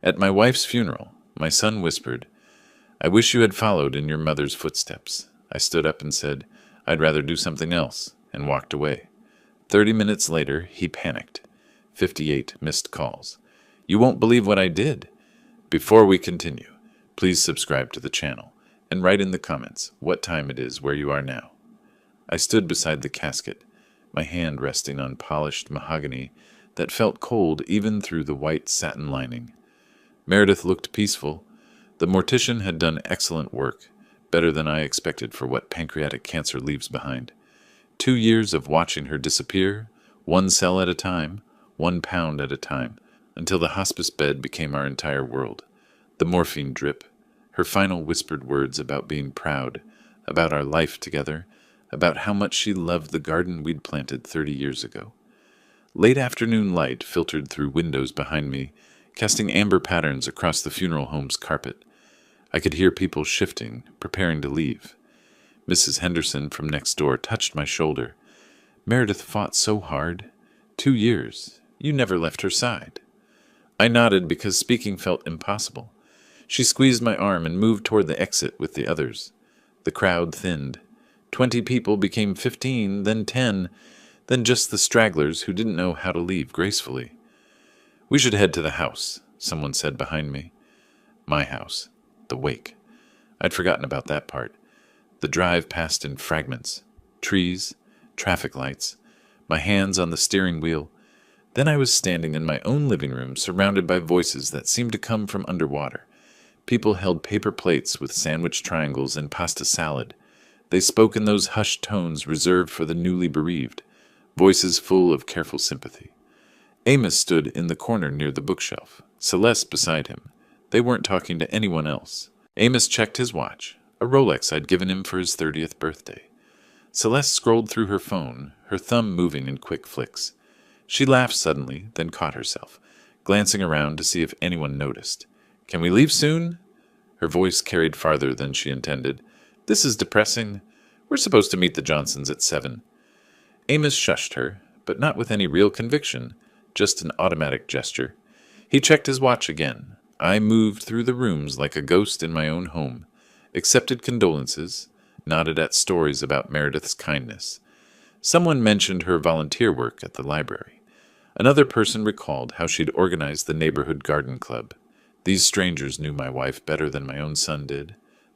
At my wife's funeral, my son whispered, "I wish you had followed in your mother's footsteps." I stood up and said, "I'd rather do something else," and walked away. 30 minutes later, he panicked. 58 missed calls. "You won't believe what I did." Before we continue, please subscribe to the channel and write in the comments what time it is where you are now. I stood beside the casket, my hand resting on polished mahogany that felt cold even through the white satin lining. Meredith looked peaceful. The mortician had done excellent work, better than I expected for what pancreatic cancer leaves behind. 2 years of watching her disappear, 1 cell at a time, 1 pound at a time, until the hospice bed became our entire world. The morphine drip, her final whispered words about being proud, about our life together, about how much she loved the garden we'd planted 30 years ago. Late afternoon light filtered through windows behind me, casting amber patterns across the funeral home's carpet. I could hear people shifting, preparing to leave. Mrs. Henderson from next door touched my shoulder. "Meredith fought so hard. 2 years. You never left her side." I nodded because speaking felt impossible. She squeezed my arm and moved toward the exit with the others. The crowd thinned. 20 people became 15, then 10, then just the stragglers who didn't know how to leave gracefully. "We should head to the house," someone said behind me. My house. The wake. I'd forgotten about that part. The drive passed in fragments. Trees, traffic lights, my hands on the steering wheel. Then I was standing in my own living room, surrounded by voices that seemed to come from underwater. People held paper plates with sandwich triangles and pasta salad. They spoke in those hushed tones reserved for the newly bereaved, voices full of careful sympathy. Amos stood in the corner near the bookshelf, Celeste beside him. They weren't talking to anyone else. Amos checked his watch, a Rolex I'd given him for his 30th birthday. Celeste scrolled through her phone, her thumb moving in quick flicks. She laughed suddenly, then caught herself, glancing around to see if anyone noticed. "Can we leave soon?" Her voice carried farther than she intended. "This is depressing. We're supposed to meet the Johnsons at 7. Amos shushed her, but not with any real conviction, just an automatic gesture. He checked his watch again. I moved through the rooms like a ghost in my own home, accepted condolences, nodded at stories about Meredith's kindness. Someone mentioned her volunteer work at the library. Another person recalled how she'd organized the neighborhood garden club. These strangers knew my wife better than my own son did.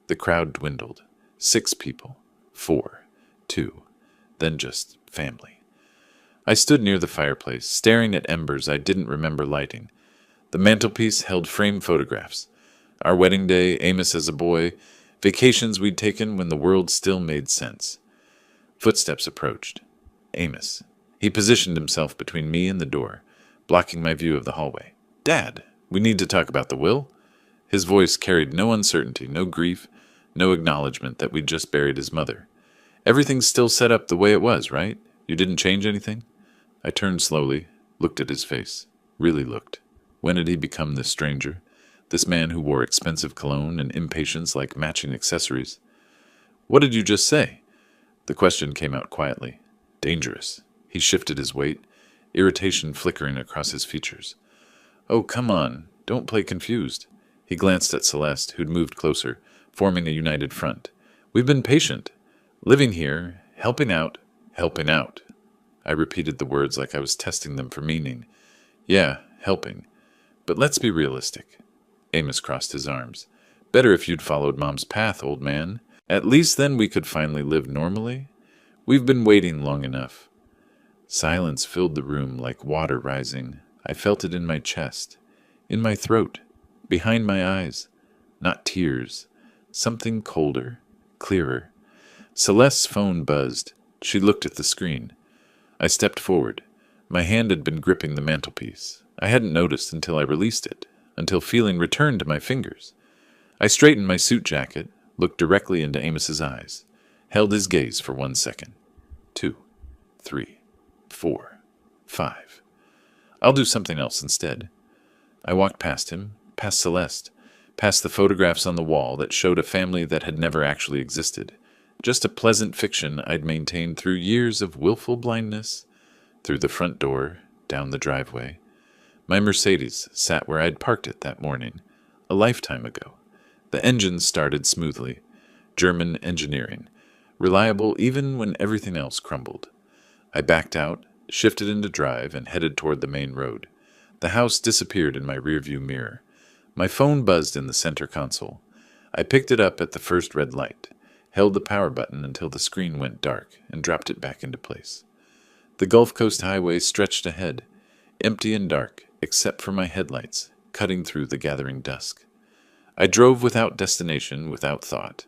The crowd dwindled. 6 people. 4. 2. Then just family. I stood near the fireplace, staring at embers I didn't remember lighting. The mantelpiece held framed photographs. Our wedding day, Amos as a boy, vacations we'd taken when the world still made sense. Footsteps approached. Amos. He positioned himself between me and the door, blocking my view of the hallway. "Dad, we need to talk about the will." His voice carried no uncertainty, no grief, no acknowledgement that we'd just buried his mother. "Everything's still set up the way it was, right? You didn't change anything?" I turned slowly, looked at his face. Really looked. When had he become this stranger? This man who wore expensive cologne and impatience like matching accessories? "What did you just say?" The question came out quietly. "Dangerous." He shifted his weight, irritation flickering across his features. "Oh, come on. Don't play confused." He glanced at Celeste, who'd moved closer, forming a united front. "We've been patient. Living here, helping out, helping out." I repeated the words like I was testing them for meaning. "Yeah, helping. But let's be realistic." Amos crossed his arms. "Better if you'd followed Mom's path, old man. At least then we could finally live normally. We've been waiting long enough." Silence filled the room like water rising. I felt it in my chest, in my throat, behind my eyes. Not tears. Something colder, clearer. Celeste's phone buzzed. She looked at the screen. I stepped forward. My hand had been gripping the mantelpiece. I hadn't noticed until I released it, until feeling returned to my fingers. I straightened my suit jacket, looked directly into Amos's eyes, held his gaze for 1 second. 2, 3, 4, 5. "I'll do something else instead." I walked past him, past Celeste, past the photographs on the wall that showed a family that had never actually existed, just a pleasant fiction I'd maintained through years of willful blindness, through the front door, down the driveway. My Mercedes sat where I'd parked it that morning, a lifetime ago. The engine started smoothly. German engineering. Reliable even when everything else crumbled. I backed out, shifted into drive, and headed toward the main road. The house disappeared in my rearview mirror. My phone buzzed in the center console. I picked it up at the first red light, held the power button until the screen went dark, and dropped it back into place. The Gulf Coast Highway stretched ahead, empty and dark, except for my headlights, cutting through the gathering dusk. I drove without destination, without thought,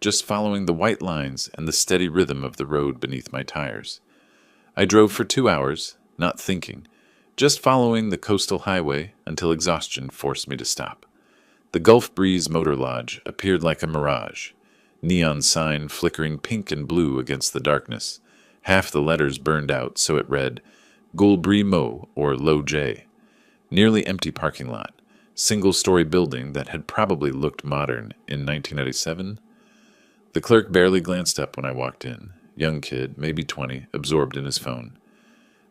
just following the white lines and the steady rhythm of the road beneath my tires. I drove for 2 hours, not thinking, just following the coastal highway until exhaustion forced me to stop. The Gulf Breeze Motor Lodge appeared like a mirage, neon sign flickering pink and blue against the darkness. Half the letters burned out, so it read, Gulbri Mo, or Low J. Nearly empty parking lot, single-story building that had probably looked modern in 1997. The clerk barely glanced up when I walked in. Young kid, maybe 20, absorbed in his phone.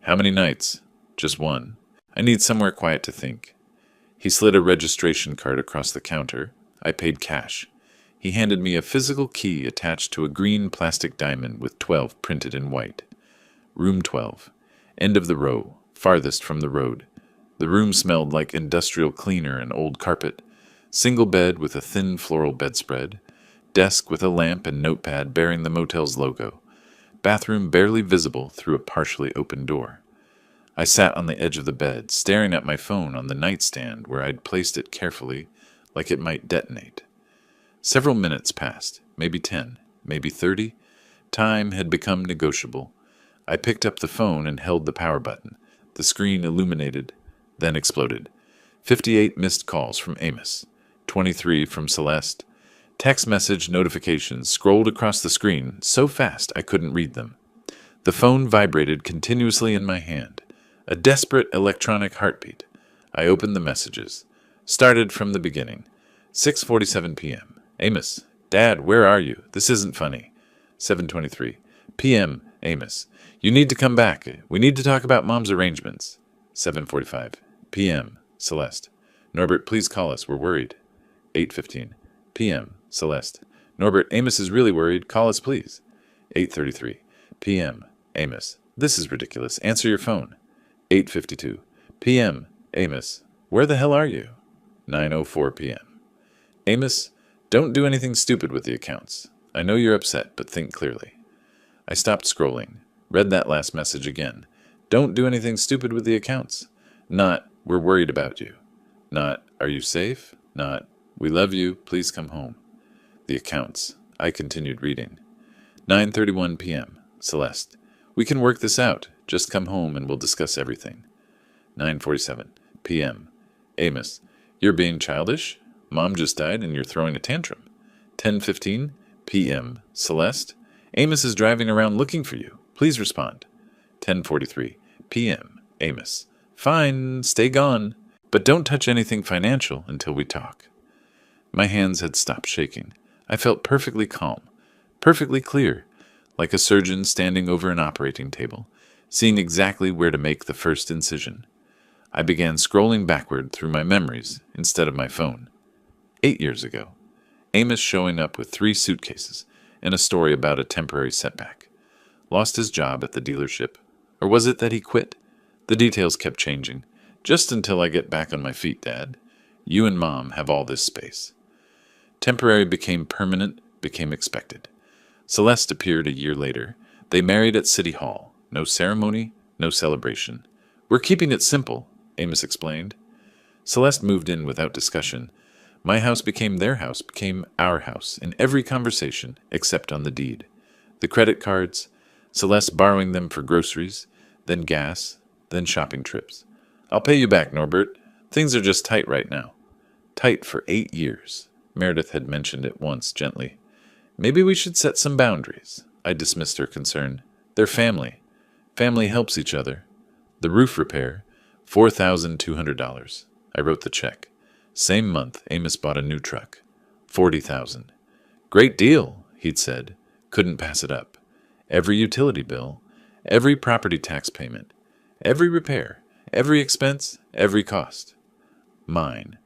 How many nights? Just one. I need somewhere quiet to think. He slid a registration card across the counter. I paid cash. He handed me a physical key attached to a green plastic diamond with 12 printed in white. Room 12. End of the row, farthest from the road. The room smelled like industrial cleaner and old carpet. Single bed with a thin floral bedspread. Desk with a lamp and notepad bearing the motel's logo. Bathroom barely visible through a partially open door. I sat on the edge of the bed, staring at my phone on the nightstand where I'd placed it carefully, like it might detonate. Several minutes passed, maybe 10, maybe 30. Time had become negotiable. I picked up the phone and held the power button. The screen illuminated, then exploded. 58 missed calls from Amos, 23 from Celeste. Text message notifications scrolled across the screen so fast I couldn't read them. The phone vibrated continuously in my hand. A desperate electronic heartbeat. I opened the messages. Started from the beginning. 6:47 p.m. Amos, Dad, where are you? This isn't funny. 7:23 p.m. Amos, you need to come back. We need to talk about Mom's arrangements. 7:45 p.m. Celeste, Norbert, please call us. We're worried. 8:15 p.m. Celeste, Norbert, Amos is really worried. Call us, please. 8:33 p.m. Amos, this is ridiculous. Answer your phone. 8:52 p.m. Amos, where the hell are you? 9:04 p.m. Amos, don't do anything stupid with the accounts. I know you're upset, but think clearly. I stopped scrolling, read that last message again. Don't do anything stupid with the accounts. Not, we're worried about you. Not, are you safe? Not, we love you, please come home. The accounts. I continued reading. 9:31 p.m. Celeste, we can work this out. Just come home and we'll discuss everything. 9:47 p.m. Amos, you're being childish? Mom just died and you're throwing a tantrum. 10:15 p.m. Celeste, Amos is driving around looking for you. Please respond. 10:43 p.m. Amos, fine, stay gone, but don't touch anything financial until we talk. My hands had stopped shaking. I felt perfectly calm, perfectly clear, like a surgeon standing over an operating table, seeing exactly where to make the first incision. I began scrolling backward through my memories instead of my phone. 8 years ago, Amos showing up with 3 suitcases and a story about a temporary setback. Lost his job at the dealership. Or was it that he quit? The details kept changing. Just until I get back on my feet, Dad. You and Mom have all this space. Temporary became permanent, became expected. Celeste appeared a year later. They married at City Hall. No ceremony, no celebration. We're keeping it simple, Amos explained. Celeste moved in without discussion. My house became their house, became our house, in every conversation, except on the deed. The credit cards, Celeste borrowing them for groceries, then gas, then shopping trips. I'll pay you back, Norbert. Things are just tight right now. Tight for 8 years. Meredith had mentioned it once, gently. Maybe we should set some boundaries. I dismissed her concern. They're family. Family helps each other. The roof repair, $4,200. I wrote the check. Same month, Amos bought a new truck. $40,000. Great deal, he'd said. Couldn't pass it up. Every utility bill, every property tax payment, every repair, Every expense, every cost. Mine,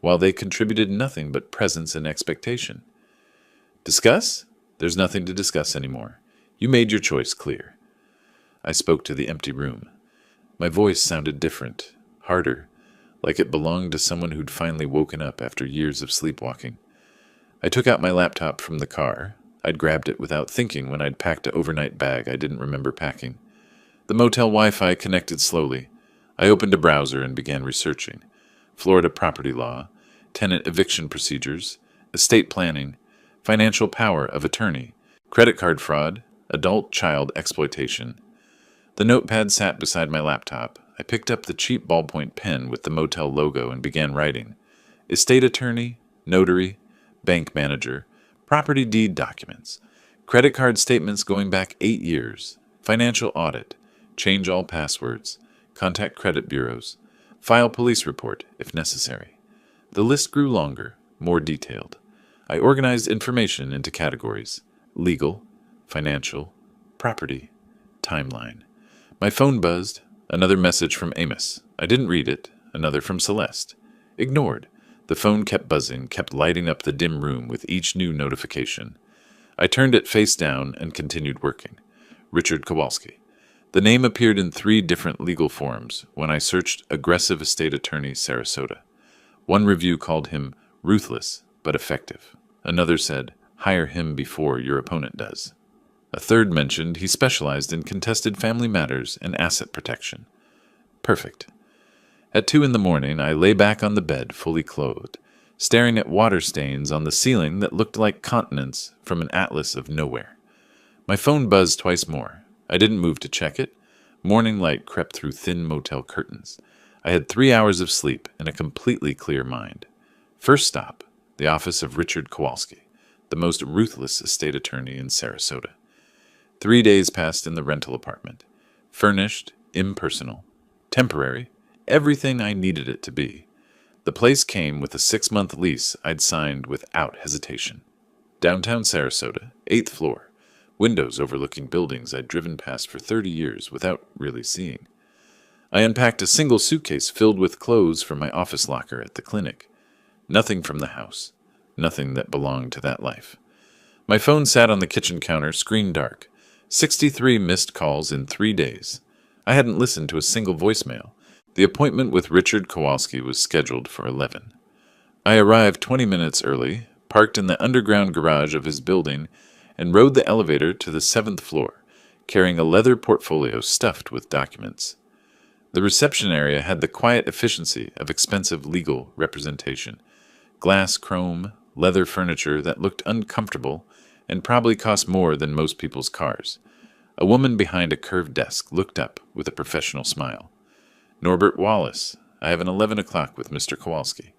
while they contributed nothing but presence and expectation. Discuss? There's nothing to discuss anymore. You made your choice clear. I spoke to the empty room. My voice sounded different, harder, like it belonged to someone who'd finally woken up after years of sleepwalking. I took out my laptop from the car. I'd grabbed it without thinking when I'd packed an overnight bag I didn't remember packing. The motel Wi-Fi connected slowly. I opened a browser and began researching. Florida property law, tenant eviction procedures, estate planning, financial power of attorney, credit card fraud, adult-child exploitation. The notepad sat beside my laptop. I picked up the cheap ballpoint pen with the motel logo and began writing. Estate attorney, notary, bank manager, property deed documents, credit card statements going back 8 years, financial audit, change all passwords, contact credit bureaus, file police report if necessary. The list grew longer, more detailed. I organized information into categories: legal, financial, property, timeline. My phone buzzed. Another message from Amos. I didn't read it. Another from Celeste. Ignored. The phone kept buzzing, kept lighting up the dim room with each new notification. I turned it face down and continued working. Richard Kowalski. The name appeared in 3 different legal forms when I searched aggressive estate attorney Sarasota. One review called him ruthless but effective. Another said, hire him before your opponent does. A third mentioned he specialized in contested family matters and asset protection. Perfect. At 2 a.m, I lay back on the bed, fully clothed, staring at water stains on the ceiling that looked like continents from an atlas of nowhere. My phone buzzed twice more. I didn't move to check it. Morning light crept through thin motel curtains. I had 3 hours of sleep and a completely clear mind. First stop, the office of Richard Kowalski, the most ruthless estate attorney in Sarasota. 3 days passed in the rental apartment. Furnished, impersonal, temporary, everything I needed it to be. The place came with a 6-month lease I'd signed without hesitation. Downtown Sarasota, 8th floor, windows overlooking buildings I'd driven past for 30 years without really seeing. I unpacked a single suitcase filled with clothes from my office locker at the clinic. Nothing from the house, nothing that belonged to that life. My phone sat on the kitchen counter, screen dark. 63 missed calls in 3 days. I hadn't listened to a single voicemail. The appointment with Richard Kowalski was scheduled for 11. I arrived 20 minutes early, parked in the underground garage of his building, and rode the elevator to the 7th floor, carrying a leather portfolio stuffed with documents. The reception area had the quiet efficiency of expensive legal representation. Glass chrome, leather furniture that looked uncomfortable and probably cost more than most people's cars. A woman behind a curved desk looked up with a professional smile. Norbert Wallace, I have an 11 o'clock with Mr. Kowalski.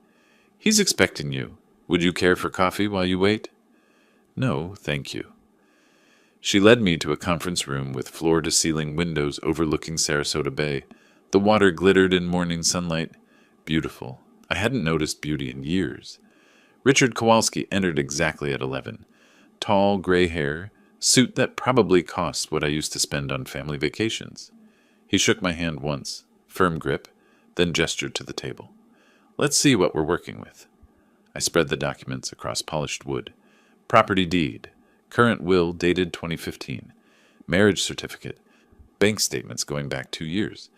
He's expecting you. Would you care for coffee while you wait? No, thank you. She led me to a conference room with floor-to-ceiling windows overlooking Sarasota Bay. The water glittered in morning sunlight. Beautiful. I hadn't noticed beauty in years. Richard Kowalski entered exactly at 11. Tall, gray hair, suit that probably cost what I used to spend on family vacations. He shook my hand once, firm grip, then gestured to the table. Let's see what we're working with. I spread the documents across polished wood. Property deed, current will dated 2015, marriage certificate, bank statements going back 2 years,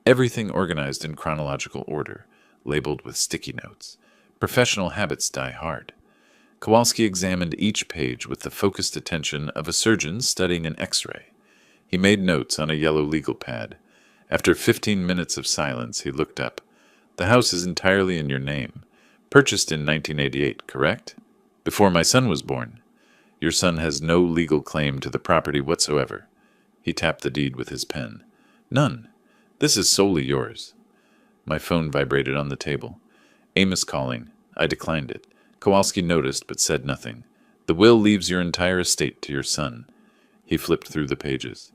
everything organized in chronological order, labeled with sticky notes. Professional habits die hard. Kowalski examined each page with the focused attention of a surgeon studying an X-ray. He made notes on a yellow legal pad. After 15 minutes of silence, he looked up. The house is entirely in your name. Purchased in 1988, correct? Before my son was born. Your son has no legal claim to the property whatsoever. He tapped the deed with his pen. None. This is solely yours. My phone vibrated on the table. Amos calling. I declined it. Kowalski noticed but said nothing. The will leaves your entire estate to your son. He flipped through the pages.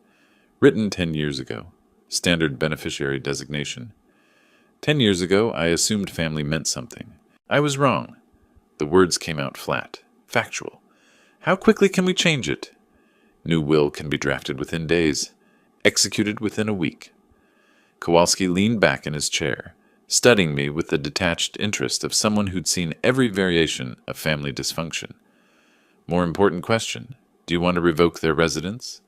Written 10 years ago. Standard beneficiary designation. 10 years ago, I assumed family meant something. I was wrong. The words came out flat. Factual. How quickly can we change it? New will can be drafted within days. Executed within a week. Kowalski leaned back in his chair, studying me with the detached interest of someone who'd seen every variation of family dysfunction. More important question, do you want to revoke their residence?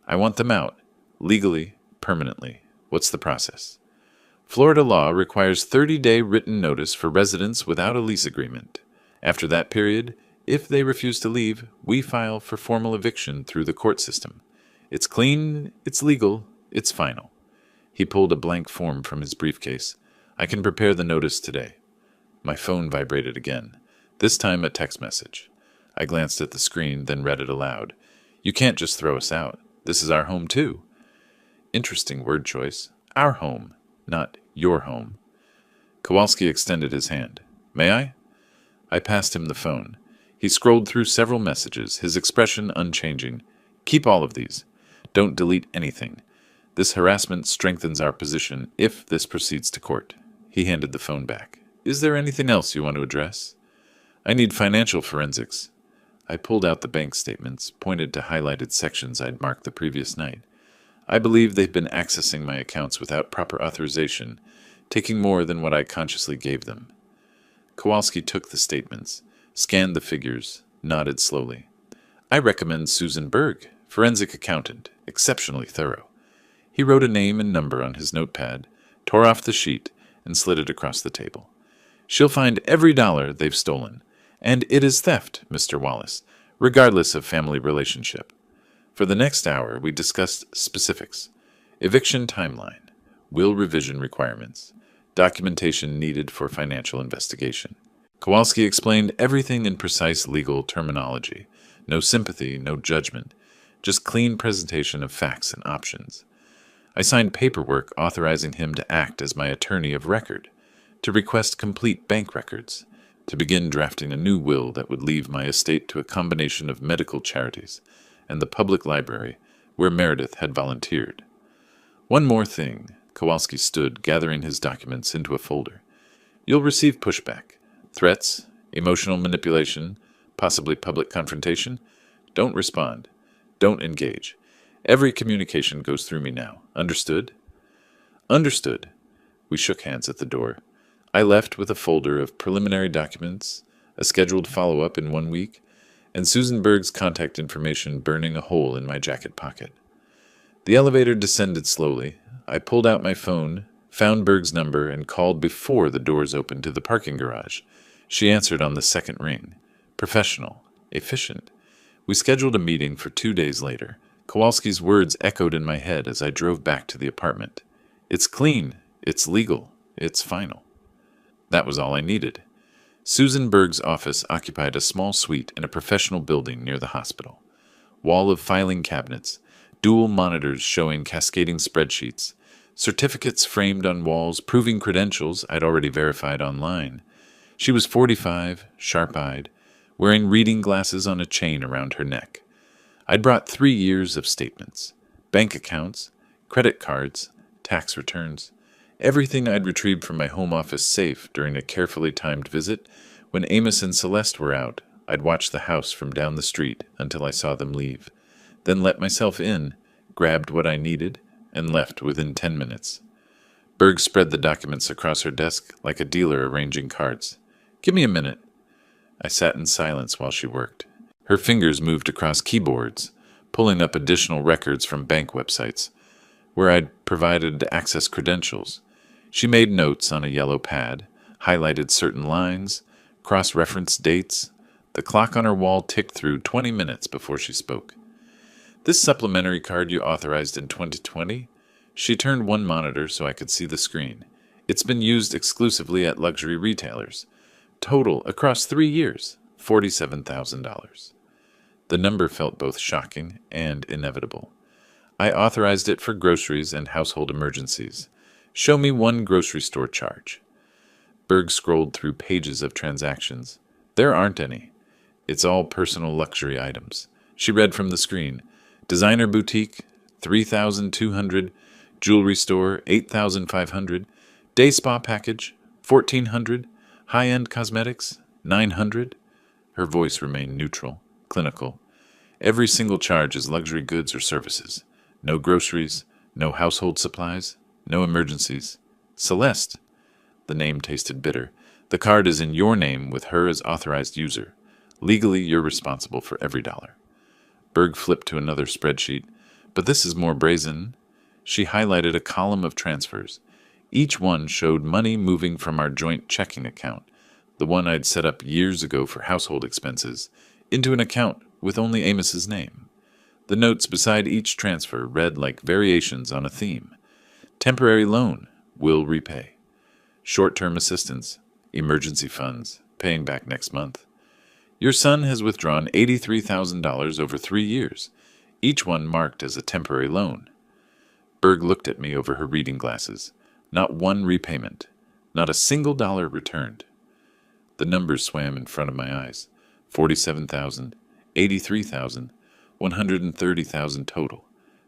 I want them out, legally, permanently. What's the process? Florida law requires 30-day written notice for residents without a lease agreement. After that period, if they refuse to leave, we file for formal eviction through the court system. It's clean, it's legal, it's final. He pulled a blank form from his briefcase. I can prepare the notice today. My phone vibrated again, this time a text message. I glanced at the screen, then read it aloud. You can't just throw us out. This is our home, too. Interesting word choice. Our home, not your home. Kowalski extended his hand. May I? I passed him the phone. He scrolled through several messages, his expression unchanging. Keep all of these. Don't delete anything. This harassment strengthens our position if this proceeds to court. He handed the phone back. Is there anything else you want to address? I need financial forensics. I pulled out the bank statements, pointed to highlighted sections I'd marked the previous night. I believe they've been accessing my accounts without proper authorization, taking more than what I consciously gave them. Kowalski took the statements, scanned the figures, nodded slowly. I recommend Susan Berg, forensic accountant, exceptionally thorough. He wrote a name and number on his notepad, tore off the sheet, and slid it across the table. She'll find every dollar they've stolen. And it is theft, Mr. Wallace, regardless of family relationship. For the next hour, we discussed specifics, eviction timeline, will revision requirements, documentation needed for financial investigation. Kowalski explained everything in precise legal terminology. No sympathy, no judgment, just clean presentation of facts and options. I signed paperwork authorizing him to act as my attorney of record, to request complete bank records, to begin drafting a new will that would leave my estate to a combination of medical charities and the public library where Meredith had volunteered. One more thing. Kowalski stood, gathering his documents into a folder. You'll receive pushback, threats, emotional manipulation, possibly public confrontation. Don't respond. Don't engage. Every communication goes through me now. Understood? Understood. We shook hands at the door. I left with a folder of preliminary documents, a scheduled follow-up in 1 week, and Susan Berg's contact information burning a hole in my jacket pocket. The elevator descended slowly. I pulled out my phone, found Berg's number, and called before the doors opened to the parking garage. She answered on the second ring. Professional. Efficient. We scheduled a meeting for 2 days later. Kowalski's words echoed in my head as I drove back to the apartment. It's clean. It's legal. It's final. That was all I needed. Susan Berg's office occupied a small suite in a professional building near the hospital. Wall of filing cabinets, dual monitors showing cascading spreadsheets, certificates framed on walls proving credentials I'd already verified online. She was 45, sharp-eyed, wearing reading glasses on a chain around her neck. I'd brought 3 years of statements, bank accounts, credit cards, tax returns, everything I'd retrieved from my home office safe during a carefully timed visit. When Amos and Celeste were out, I'd watched the house from down the street until I saw them leave, then let myself in, grabbed what I needed, and left within 10 minutes. Berg spread the documents across her desk like a dealer arranging cards. Give me a minute. I sat in silence while she worked. Her fingers moved across keyboards, pulling up additional records from bank websites, where I'd provided access credentials. She made notes on a yellow pad, highlighted certain lines, cross-referenced dates. The clock on her wall ticked through 20 minutes before she spoke. This supplementary card you authorized in 2020? She turned one monitor so I could see the screen. It's been used exclusively at luxury retailers. Total, across 3 years, $47,000. The number felt both shocking and inevitable. I authorized it for groceries and household emergencies. Show me one grocery store charge. Berg scrolled through pages of transactions. There aren't any. It's all personal luxury items. She read from the screen. Designer boutique, $3,200. Jewelry store, $8,500. Day spa package, $1,400. High-end cosmetics, $900. Her voice remained neutral, clinical. Every single charge is luxury goods or services. No groceries, no household supplies, No emergencies. Celeste. The name tasted bitter. The card is in your name with her as authorized user. Legally, you're responsible for every dollar. Berg flipped to another spreadsheet. But this is more brazen. She highlighted a column of transfers. Each one showed money moving from our joint checking account, the one I'd set up years ago for household expenses, into an account with only Amos's name. The notes beside each transfer read like variations on a theme. Temporary loan, will repay. Short-term assistance, emergency funds, paying back next month. Your son has withdrawn $83,000 over 3 years, each one marked as a temporary loan. Berg looked at me over her reading glasses. Not one repayment. Not a single dollar returned. The numbers swam in front of my eyes. 47,000, 83,000, 130,000 total.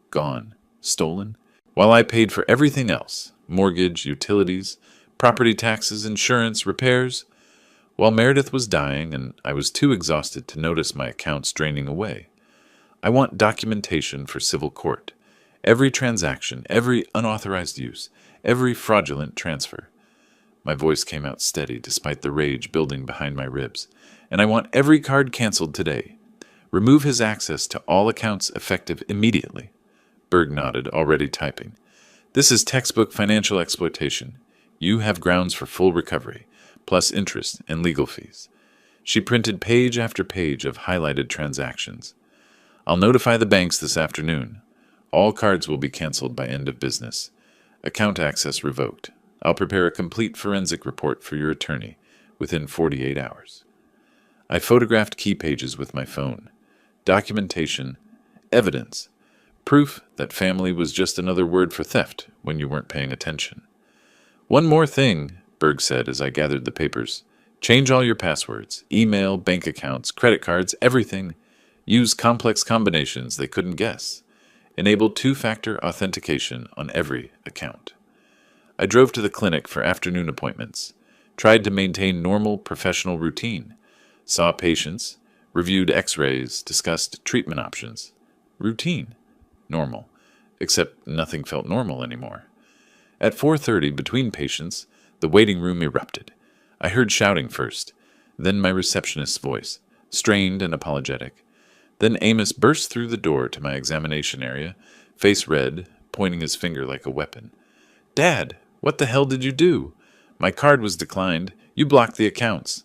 Gone. Stolen. While I paid for everything else, mortgage, utilities, property taxes, insurance, repairs, while Meredith was dying and I was too exhausted to notice my accounts draining away. I want documentation for civil court. Every transaction, every unauthorized use, every fraudulent transfer. My voice came out steady despite the rage building behind my ribs. And I want every card canceled today. Remove his access to all accounts effective immediately. Berg nodded, already typing. This is textbook financial exploitation. You have grounds for full recovery, plus interest and legal fees. She printed page after page of highlighted transactions. I'll notify the banks this afternoon. All cards will be canceled by end of business. Account access revoked. I'll prepare a complete forensic report for your attorney within 48 hours. I photographed key pages with my phone. Documentation, evidence, proof that family was just another word for theft when you weren't paying attention. One more thing, Berg said as I gathered the papers. Change all your passwords, email, bank accounts, credit cards, everything. Use complex combinations they couldn't guess. Enable two-factor authentication on every account. I drove to the clinic for afternoon appointments, tried to maintain normal professional routine, saw patients, reviewed x-rays, discussed treatment options. Routine. Normal. Except nothing felt normal anymore. At 4:30, between patients, the waiting room erupted. I heard shouting first, then my receptionist's voice, strained and apologetic. Then Amos burst through the door to my examination area, face red, pointing his finger like a weapon. Dad, what the hell did you do? My card was declined. You blocked the accounts.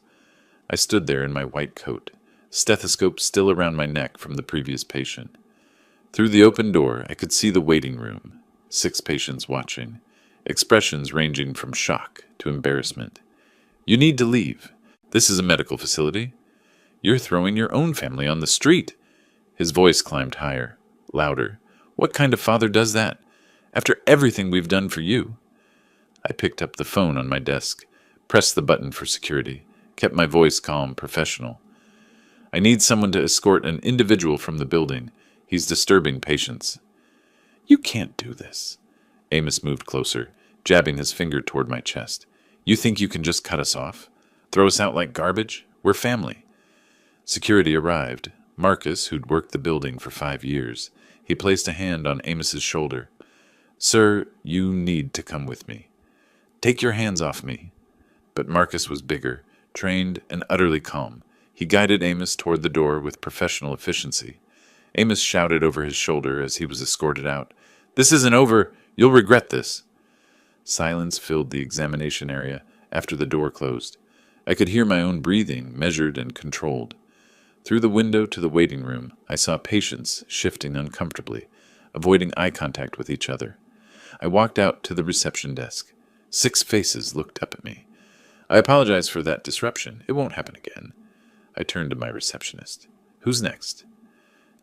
I stood there in my white coat, stethoscope still around my neck from the previous patient. Through the open door, I could see the waiting room, 6 patients watching, expressions ranging from shock to embarrassment. You need to leave. This is a medical facility. You're throwing your own family on the street. His voice climbed higher, louder. What kind of father does that? After everything we've done for you. I picked up the phone on my desk, pressed the button for security, kept my voice calm, professional. I need someone to escort an individual from the building. He's disturbing patients. You can't do this. Amos moved closer, jabbing his finger toward my chest. You think you can just cut us off? Throw us out like garbage? We're family. Security arrived. Marcus, who'd worked the building for 5 years. He placed a hand on Amos's shoulder. Sir, you need to come with me. Take your hands off me. But Marcus was bigger, trained, and utterly calm. He guided Amos toward the door with professional efficiency. Amos shouted over his shoulder as he was escorted out. This isn't over. You'll regret this. Silence filled the examination area after the door closed. I could hear my own breathing, measured and controlled. Through the window to the waiting room, I saw patients shifting uncomfortably, avoiding eye contact with each other. I walked out to the reception desk. 6 faces looked up at me. I apologize for that disruption. It won't happen again. I turned to my receptionist. Who's next?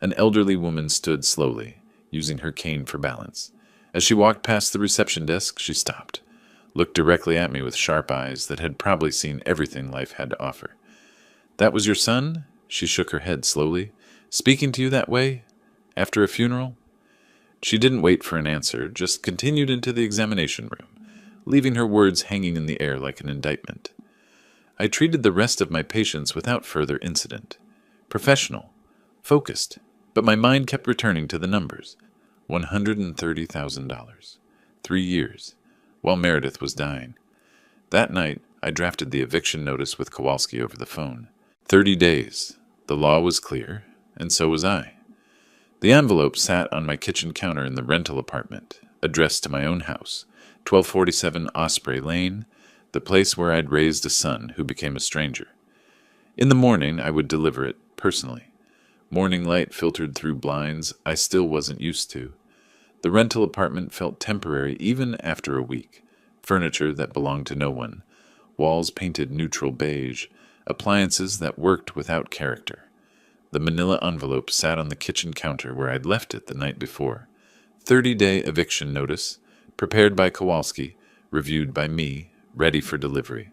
An elderly woman stood slowly, using her cane for balance. As she walked past the reception desk, she stopped, looked directly at me with sharp eyes that had probably seen everything life had to offer. That was your son? She shook her head slowly. Speaking to you that way? After a funeral? She didn't wait for an answer, just continued into the examination room, leaving her words hanging in the air like an indictment. I treated the rest of my patients without further incident. Professional. Focused. But my mind kept returning to the numbers. $130,000. 3 years, while Meredith was dying. That night, I drafted the eviction notice with Kowalski over the phone. 30 days. The law was clear, and so was I. The envelope sat on my kitchen counter in the rental apartment, addressed to my own house, 1247 Osprey Lane, the place where I'd raised a son who became a stranger. In the morning, I would deliver it personally. Morning light filtered through blinds I still wasn't used to. The rental apartment felt temporary even after a week. Furniture that belonged to no one. Walls painted neutral beige. Appliances that worked without character. The manila envelope sat on the kitchen counter where I'd left it the night before. 30-day eviction notice, prepared by Kowalski, reviewed by me, ready for delivery.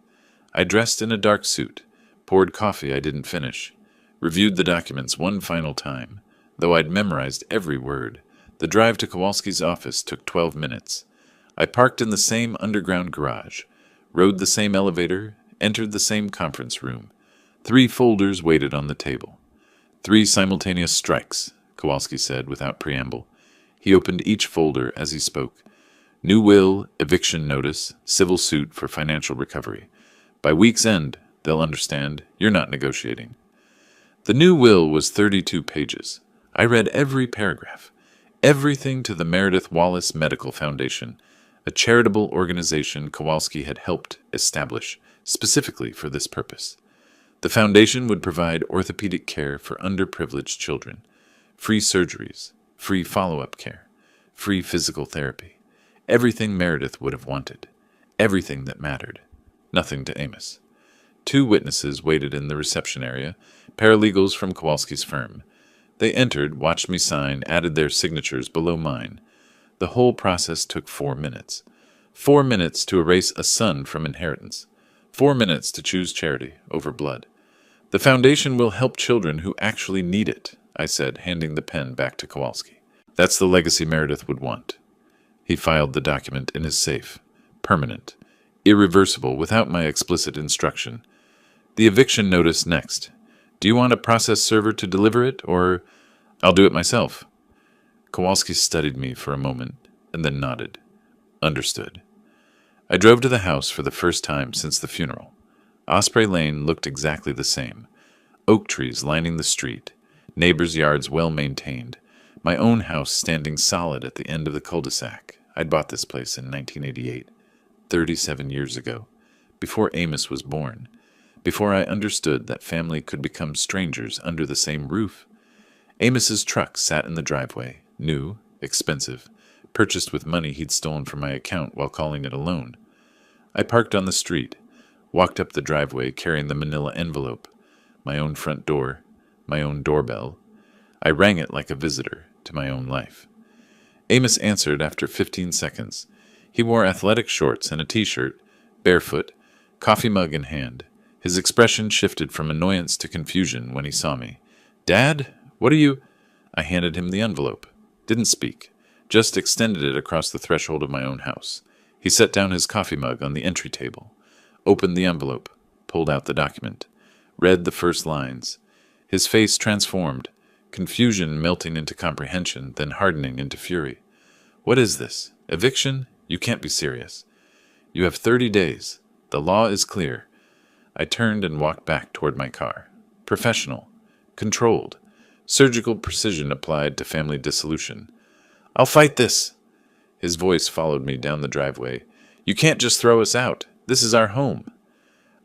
I dressed in a dark suit, poured coffee I didn't finish, reviewed the documents one final time. Though I'd memorized every word, the drive to Kowalski's office took 12 minutes. I parked in the same underground garage, rode the same elevator, entered the same conference room. 3 folders waited on the table. 3 simultaneous strikes, Kowalski said without preamble. He opened each folder as he spoke. New will, eviction notice, civil suit for financial recovery. By week's end, they'll understand you're not negotiating. The new will was 32 pages. I read every paragraph. Everything to the Meredith Wallace Medical Foundation, a charitable organization Kowalski had helped establish specifically for this purpose. The foundation would provide orthopedic care for underprivileged children, free surgeries, free follow-up care, free physical therapy, everything Meredith would have wanted, everything that mattered, nothing to Amos. 2 witnesses waited in the reception area, paralegals from Kowalski's firm. They entered, watched me sign, added their signatures below mine. The whole process took 4 minutes. 4 minutes to erase a son from inheritance. 4 minutes to choose charity over blood. The foundation will help children who actually need it, I said, handing the pen back to Kowalski. That's the legacy Meredith would want. He filed the document in his safe. Permanent. Irreversible without my explicit instruction. The eviction notice next. Do you want a process server to deliver it, or I'll do it myself? Kowalski studied me for a moment and then nodded. Understood. I drove to the house for the first time since the funeral. Osprey Lane looked exactly the same. Oak trees lining the street, neighbors' yards well maintained, my own house standing solid at the end of the cul-de-sac. I'd bought this place in 1988, 37 years ago, before Amos was born, before I understood that family could become strangers under the same roof. Amos's truck sat in the driveway, new, expensive, purchased with money he'd stolen from my account while calling it a loan. I parked on the street, walked up the driveway carrying the manila envelope, my own front door, my own doorbell. I rang it like a visitor to my own life. Amos answered after 15 seconds. He wore athletic shorts and a t-shirt, barefoot, coffee mug in hand. His expression shifted from annoyance to confusion when he saw me. "Dad, what are you—" I handed him the envelope. Didn't speak. Just extended it across the threshold of my own house. He set down his coffee mug on the entry table, opened the envelope, pulled out the document, read the first lines. His face transformed, confusion melting into comprehension, then hardening into fury. "What is this? Eviction? You can't be serious. You have 30 days. The law is clear." I turned and walked back toward my car. Professional. Controlled. Surgical precision applied to family dissolution. "I'll fight this." His voice followed me down the driveway. "You can't just throw us out. This is our home."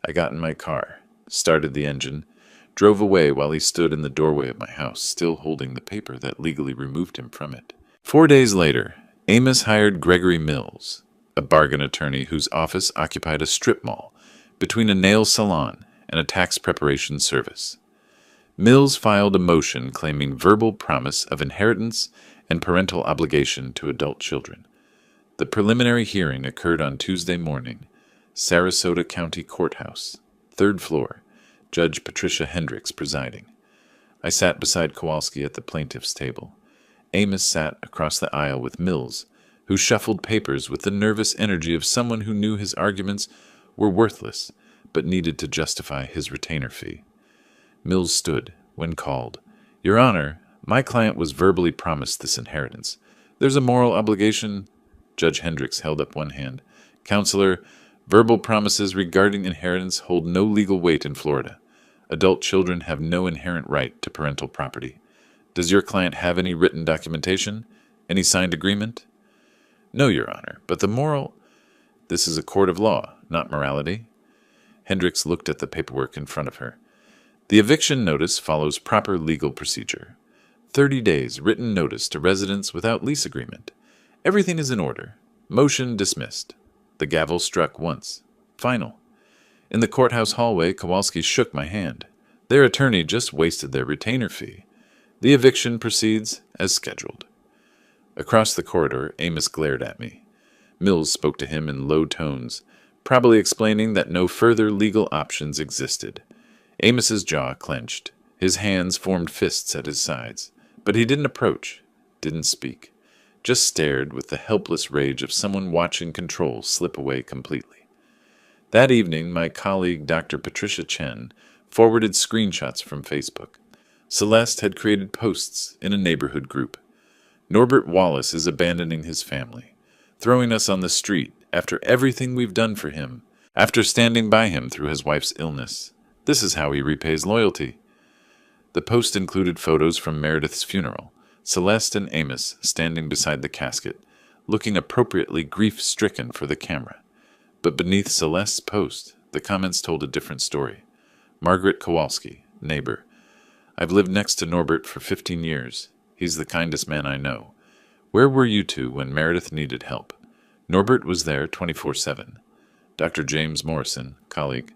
I got in my car, started the engine, drove away while he stood in the doorway of my house, still holding the paper that legally removed him from it. 4 days later, Amos hired Gregory Mills, a bargain attorney whose office occupied a strip mall between a nail salon and a tax preparation service. Mills filed a motion claiming verbal promise of inheritance and parental obligation to adult children. The preliminary hearing occurred on Tuesday morning, Sarasota County Courthouse, 3rd floor, Judge Patricia Hendricks presiding. I sat beside Kowalski at the plaintiff's table. Amos sat across the aisle with Mills, who shuffled papers with the nervous energy of someone who knew his arguments were worthless but needed to justify his retainer fee. Mills stood when called. "Your Honor, my client was verbally promised this inheritance. There's a moral obligation—" Judge Hendricks held up one hand. Counselor, verbal promises regarding inheritance hold no legal weight in Florida. Adult children have no inherent right to parental property. Does your client have any written documentation? Any signed agreement? No, Your Honor, but the moral... This is a court of law, not morality. Hendricks looked at the paperwork in front of her. The eviction notice follows proper legal procedure. 30 days written notice to residents without lease agreement. Everything is in order. Motion dismissed. The gavel struck once. Final. In the courthouse hallway, Kowalski shook my hand. Their attorney just wasted their retainer fee. The eviction proceeds as scheduled. Across the corridor, Amos glared at me. Mills spoke to him in low tones, probably explaining that no further legal options existed. Amos's jaw clenched. His hands formed fists at his sides. But he didn't approach, didn't speak, just stared with the helpless rage of someone watching control slip away completely. That evening, my colleague Dr. Patricia Chen forwarded screenshots from Facebook. Celeste had created posts in a neighborhood group. Norbert Wallace is abandoning his family, throwing us on the street after everything we've done for him, after standing by him through his wife's illness. This is how he repays loyalty. The post included photos from Meredith's funeral, Celeste and Amos standing beside the casket, looking appropriately grief-stricken for the camera. But beneath Celeste's post, the comments told a different story. Margaret Kowalski, neighbor. I've lived next to Norbert for 15 years. He's the kindest man I know. Where were you two when Meredith needed help? Norbert was there 24/7. Dr. James Morrison, colleague.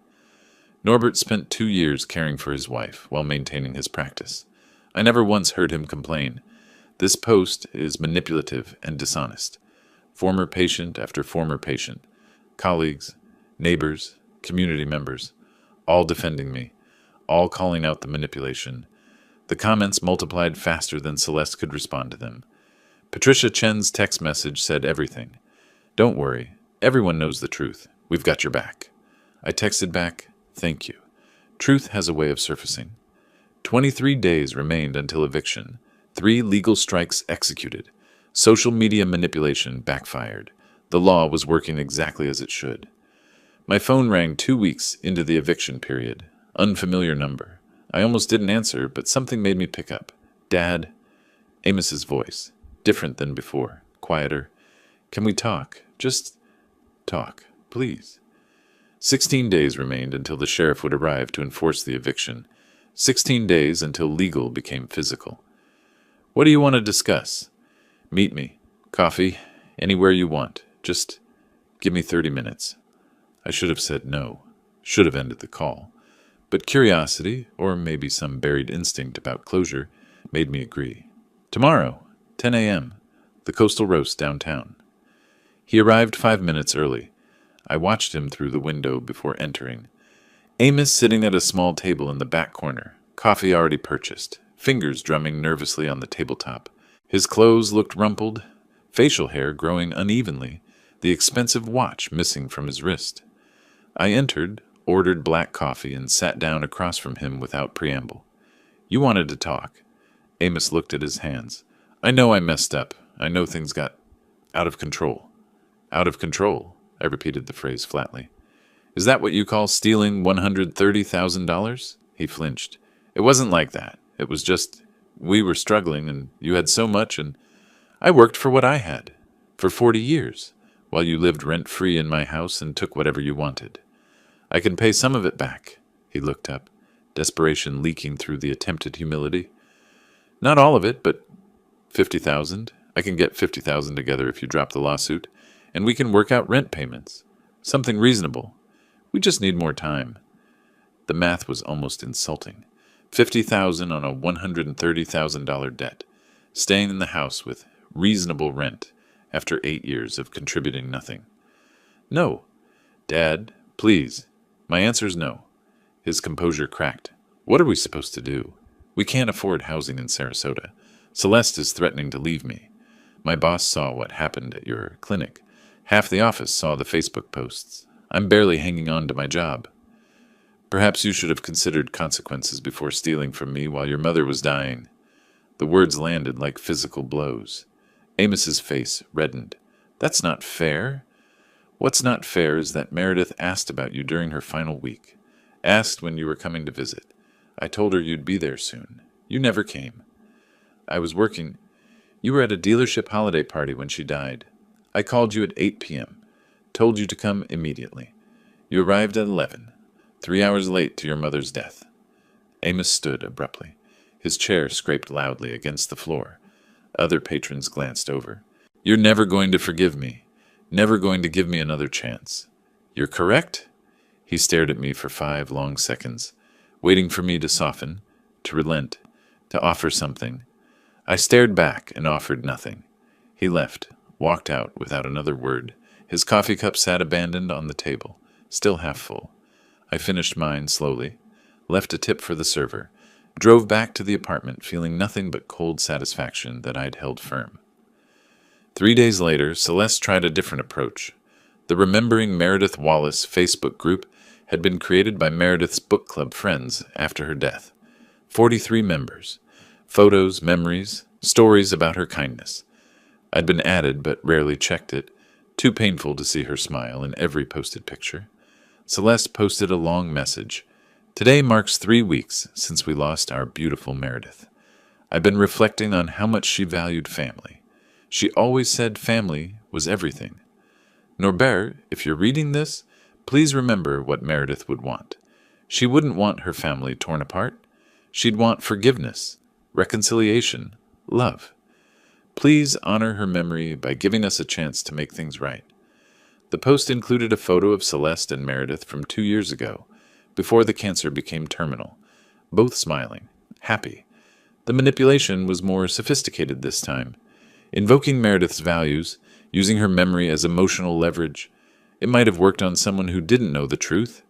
Norbert spent 2 years caring for his wife while maintaining his practice. I never once heard him complain. This post is manipulative and dishonest. Former patient after former patient, colleagues, neighbors, community members, all defending me, all calling out the manipulation. The comments multiplied faster than Celeste could respond to them. Patricia Chen's text message said everything. Don't worry, everyone knows the truth. We've got your back. I texted back, thank you. Truth has a way of surfacing. 23 days remained until eviction. 3 legal strikes executed. Social media manipulation backfired. The law was working exactly as it should. My phone rang 2 weeks into the eviction period. Unfamiliar number. I almost didn't answer, but something made me pick up. Dad. Amos's voice. Different than before. Quieter. Can we talk? Just talk, please. 16 days remained until the sheriff would arrive to enforce the eviction. 16 days until legal became physical. What do you want to discuss? Meet me. Coffee. Anywhere you want. Just give me 30 minutes. I should have said no. Should have ended the call. But curiosity, or maybe some buried instinct about closure, made me agree. Tomorrow, 10 a.m., the Coastal Roast downtown. He arrived 5 minutes early. I watched him through the window before entering. Amos sitting at a small table in the back corner, coffee already purchased, fingers drumming nervously on the tabletop. His clothes looked rumpled, facial hair growing unevenly, the expensive watch missing from his wrist. I entered, ordered black coffee, and sat down across from him without preamble. You wanted to talk. Amos looked at his hands. I know I messed up. I know things got out of control. Out of control, I repeated the phrase flatly. Is that what you call stealing $130,000? He flinched. It wasn't like that. It was just, we were struggling, and you had so much, and I worked for what I had, for 40 years, while you lived rent-free in my house and took whatever you wanted. I can pay some of it back. He looked up, desperation leaking through the attempted humility. Not all of it, but 50,000. I can get 50,000 together if you drop the lawsuit, and we can work out rent payments. Something reasonable. We just need more time. The math was almost insulting. 50,000 on a $130,000 debt, staying in the house with reasonable rent after 8 years of contributing nothing. No. Dad, please. My answer's no. His composure cracked. What are we supposed to do? We can't afford housing in Sarasota. Celeste is threatening to leave me. My boss saw what happened at your clinic. Half the office saw the Facebook posts. I'm barely hanging on to my job. Perhaps you should have considered consequences before stealing from me while your mother was dying. The words landed like physical blows. Amos's face reddened. That's not fair. What's not fair is that Meredith asked about you during her final week. Asked when you were coming to visit. I told her you'd be there soon. You never came. I was working. You were at a dealership holiday party when she died. I called you at 8 p.m. Told you to come immediately. You arrived at 11, 3 hours late to your mother's death. Amos stood abruptly. His chair scraped loudly against the floor. Other patrons glanced over. You're never going to forgive me. Never going to give me another chance. You're correct? He stared at me for 5 long seconds, waiting for me to soften, to relent, to offer something. I stared back and offered nothing. He left, walked out without another word. His coffee cup sat abandoned on the table, still half full. I finished mine slowly, left a tip for the server, drove back to the apartment feeling nothing but cold satisfaction that I'd held firm. 3 days later, Celeste tried a different approach. The Remembering Meredith Wallace Facebook group had been created by Meredith's book club friends after her death. 43 members. Photos, memories, stories about her kindness. I'd been added but rarely checked it. Too painful to see her smile in every posted picture. Celeste posted a long message. Today marks 3 weeks since we lost our beautiful Meredith. I've been reflecting on how much she valued family. She always said family was everything. Norbert, if you're reading this, please remember what Meredith would want. She wouldn't want her family torn apart. She'd want forgiveness, reconciliation, love. Please honor her memory by giving us a chance to make things right. The post included a photo of Celeste and Meredith from 2 years ago, before the cancer became terminal, both smiling, happy. The manipulation was more sophisticated this time, invoking Meredith's values, using her memory as emotional leverage. It might have worked on someone who didn't know the truth.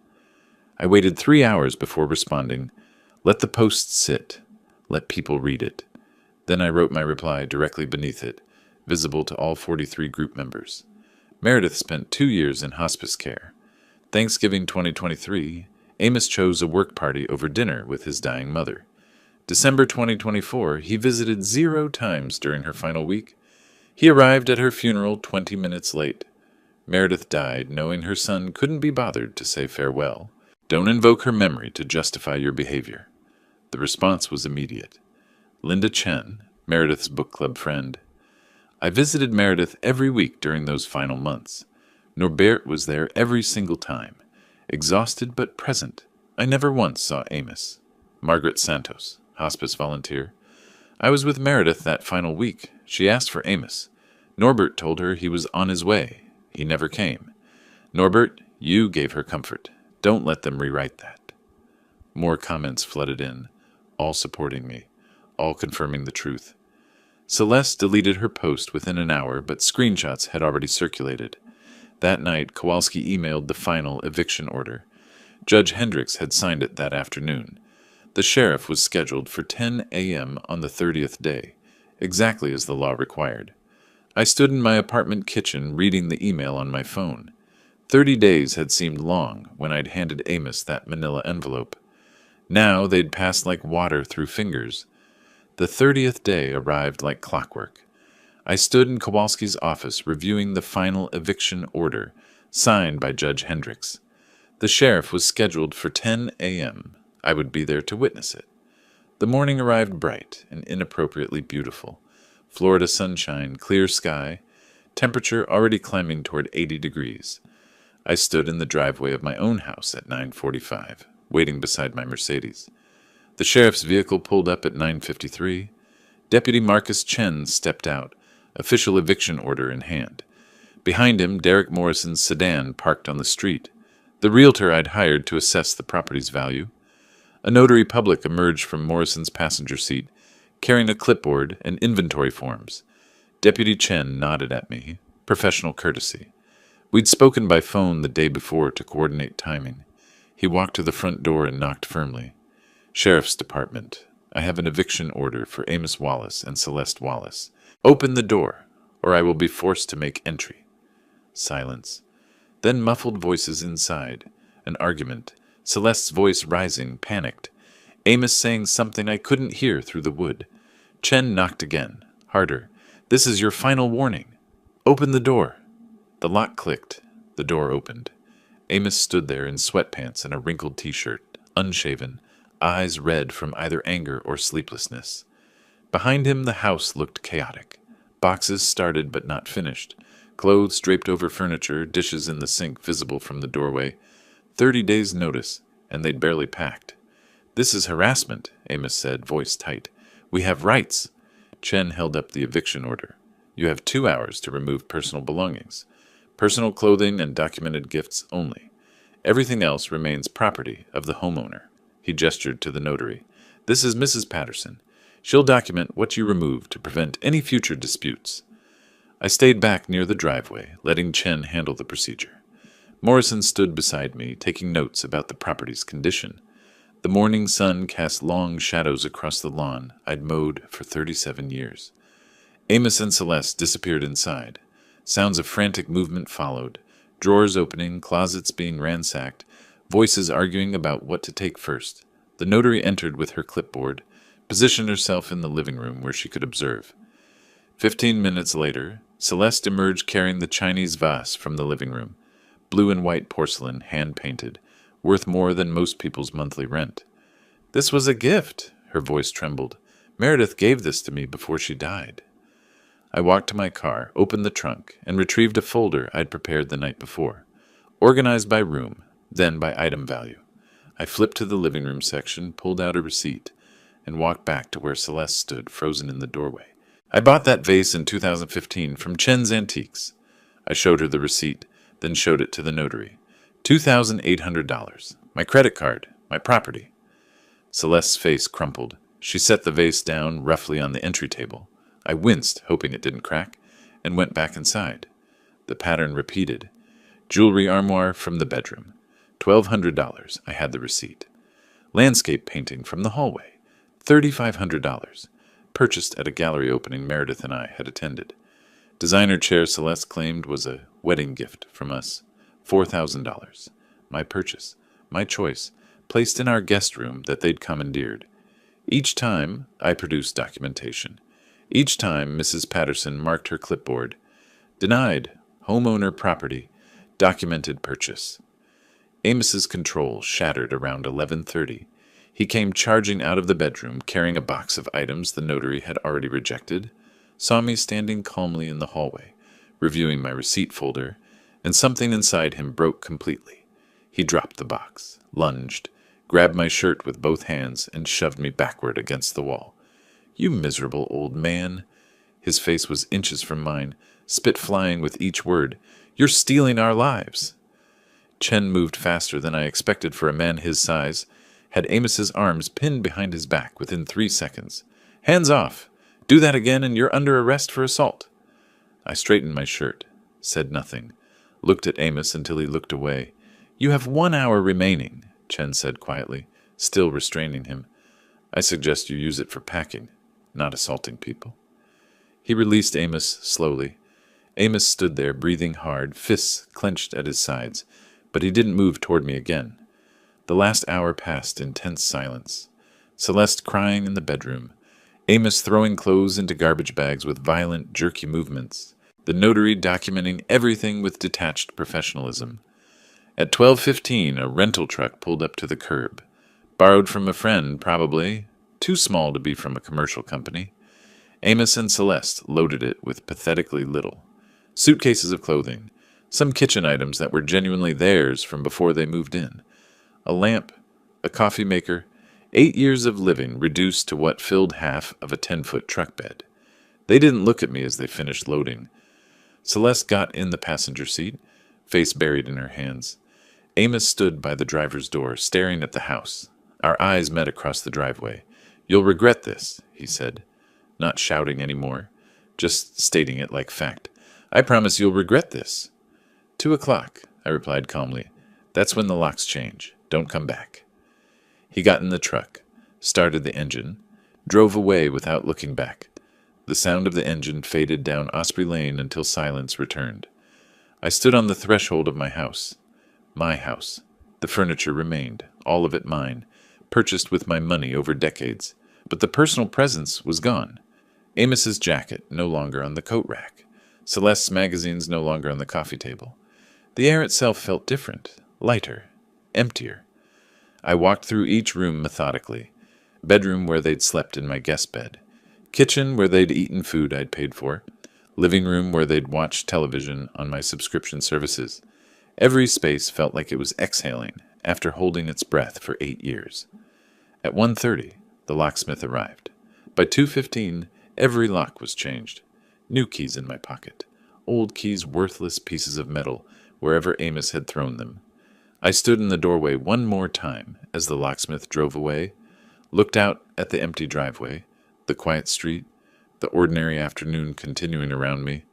I waited 3 hours before responding. Let the post sit. Let people read it. Then I wrote my reply directly beneath it, visible to all 43 group members. Meredith spent 2 years in hospice care. Thanksgiving 2023, Amos chose a work party over dinner with his dying mother. December 2024, he visited 0 times during her final week. He arrived at her funeral 20 minutes late. Meredith died knowing her son couldn't be bothered to say farewell. Don't invoke her memory to justify your behavior. The response was immediate. Linda Chen, Meredith's book club friend. I visited Meredith every week during those final months. Norbert was there every single time. Exhausted but present. I never once saw Amos. Margaret Santos, hospice volunteer. I was with Meredith that final week. She asked for Amos. Norbert told her he was on his way. He never came. Norbert, you gave her comfort. Don't let them rewrite that. More comments flooded in, all supporting me, all confirming the truth. Celeste deleted her post within an hour, but screenshots had already circulated. That night, Kowalski emailed the final eviction order. Judge Hendricks had signed it that afternoon. The sheriff was scheduled for 10 a.m. on the 30th day, exactly as the law required. I stood in my apartment kitchen reading the email on my phone. 30 days had seemed long when I'd handed Amos that manila envelope. Now they'd passed like water through fingers. The 30th day arrived like clockwork. I stood in Kowalski's office reviewing the final eviction order, signed by Judge Hendricks. The sheriff was scheduled for 10 a.m. I would be there to witness it. The morning arrived bright and inappropriately beautiful. Florida sunshine, clear sky, temperature already climbing toward 80 degrees. I stood in the driveway of my own house at 9:45, waiting beside my Mercedes. The sheriff's vehicle pulled up at 9:53. Deputy Marcus Chen stepped out, official eviction order in hand. Behind him, Derek Morrison's sedan parked on the street, the realtor I'd hired to assess the property's value. A notary public emerged from Morrison's passenger seat, carrying a clipboard and inventory forms. Deputy Chen nodded at me, professional courtesy. We'd spoken by phone the day before to coordinate timing. He walked to the front door and knocked firmly. Sheriff's Department, I have an eviction order for Amos Wallace and Celeste Wallace. Open the door, or I will be forced to make entry. Silence. Then muffled voices inside. An argument. Celeste's voice rising, panicked. Amos saying something I couldn't hear through the wood. Chen knocked again, harder. This is your final warning. Open the door. The lock clicked. The door opened. Amos stood there in sweatpants and a wrinkled t-shirt, unshaven, eyes red from either anger or sleeplessness. Behind him, the house looked chaotic. Boxes started but not finished. Clothes draped over furniture, dishes in the sink visible from the doorway. 30 days' notice, and they'd barely packed. "This is harassment," Amos said, voice tight. "We have rights." Chen held up the eviction order. "You have 2 hours to remove personal belongings. Personal clothing and documented gifts only. Everything else remains property of the homeowner." He gestured to the notary. "This is Mrs. Patterson. She'll document what you remove to prevent any future disputes." I stayed back near the driveway, letting Chen handle the procedure. Morrison stood beside me, taking notes about the property's condition. The morning sun cast long shadows across the lawn I'd mowed for 37 years. Amos and Celeste disappeared inside. Sounds of frantic movement followed, drawers opening, closets being ransacked, voices arguing about what to take first. The notary entered with her clipboard, positioned herself in the living room where she could observe. 15 minutes later, Celeste emerged carrying the Chinese vase from the living room, blue and white porcelain, hand-painted, worth more than most people's monthly rent. "This was a gift," her voice trembled. "Meredith gave this to me before she died." I walked to my car, opened the trunk, and retrieved a folder I'd prepared the night before, organized by room, then by item value. I flipped to the living room section, pulled out a receipt, and walked back to where Celeste stood, frozen in the doorway. "I bought that vase in 2015 from Chen's Antiques." I showed her the receipt, then showed it to the notary. $2,800. My credit card. My property. Celeste's face crumpled. She set the vase down roughly on the entry table. I winced, hoping it didn't crack, and went back inside. The pattern repeated. Jewelry armoire from the bedroom. $1,200. I had the receipt. Landscape painting from the hallway. $3,500. Purchased at a gallery opening Meredith and I had attended. Designer chair Celeste claimed was a wedding gift from us. $4,000. My purchase. My choice. Placed in our guest room that they'd commandeered. Each time, I produced documentation. Each time, Mrs. Patterson marked her clipboard. Denied. Homeowner property. Documented purchase. Amos's control shattered around 11:30. He came charging out of the bedroom, carrying a box of items the notary had already rejected, saw me standing calmly in the hallway, reviewing my receipt folder, and something inside him broke completely. He dropped the box, lunged, grabbed my shirt with both hands, and shoved me backward against the wall. "You miserable old man." His face was inches from mine, spit flying with each word. "You're stealing our lives." Chen moved faster than I expected for a man his size, had Amos's arms pinned behind his back within 3 seconds. "Hands off! Do that again and you're under arrest for assault." I straightened my shirt, said nothing, looked at Amos until he looked away. "You have 1 hour remaining," Chen said quietly, still restraining him. "I suggest you use it for packing, not assaulting people." He released Amos slowly. Amos stood there, breathing hard, fists clenched at his sides, but he didn't move toward me again. The last hour passed in tense silence. Celeste crying in the bedroom, Amos throwing clothes into garbage bags with violent, jerky movements, the notary documenting everything with detached professionalism. At 12:15, a rental truck pulled up to the curb. Borrowed from a friend, probably. Too small to be from a commercial company. Amos and Celeste loaded it with pathetically little. Suitcases of clothing, some kitchen items that were genuinely theirs from before they moved in. A lamp, a coffee maker, 8 years of living reduced to what filled half of a 10-foot truck bed. They didn't look at me as they finished loading. Celeste got in the passenger seat, face buried in her hands. Amos stood by the driver's door, staring at the house. Our eyes met across the driveway. "You'll regret this," he said, not shouting anymore, just stating it like fact. "I promise you'll regret this." 2:00, I replied calmly. "That's when the locks change. Don't come back." He got in the truck, started the engine, drove away without looking back. The sound of the engine faded down Osprey Lane until silence returned. I stood on the threshold of my house. My house. The furniture remained, all of it mine, purchased with my money over decades, but the personal presence was gone. Amos's jacket no longer on the coat rack. Celeste's magazines no longer on the coffee table. The air itself felt different, lighter, emptier. I walked through each room methodically. Bedroom where they'd slept in my guest bed. Kitchen where they'd eaten food I'd paid for. Living room where they'd watched television on my subscription services. Every space felt like it was exhaling after holding its breath for 8 years. At 1:30, the locksmith arrived. By 2:15, every lock was changed. New keys in my pocket. Old keys, worthless pieces of metal, wherever Amos had thrown them. I stood in the doorway one more time as the locksmith drove away, looked out at the empty driveway, the quiet street, the ordinary afternoon continuing around me.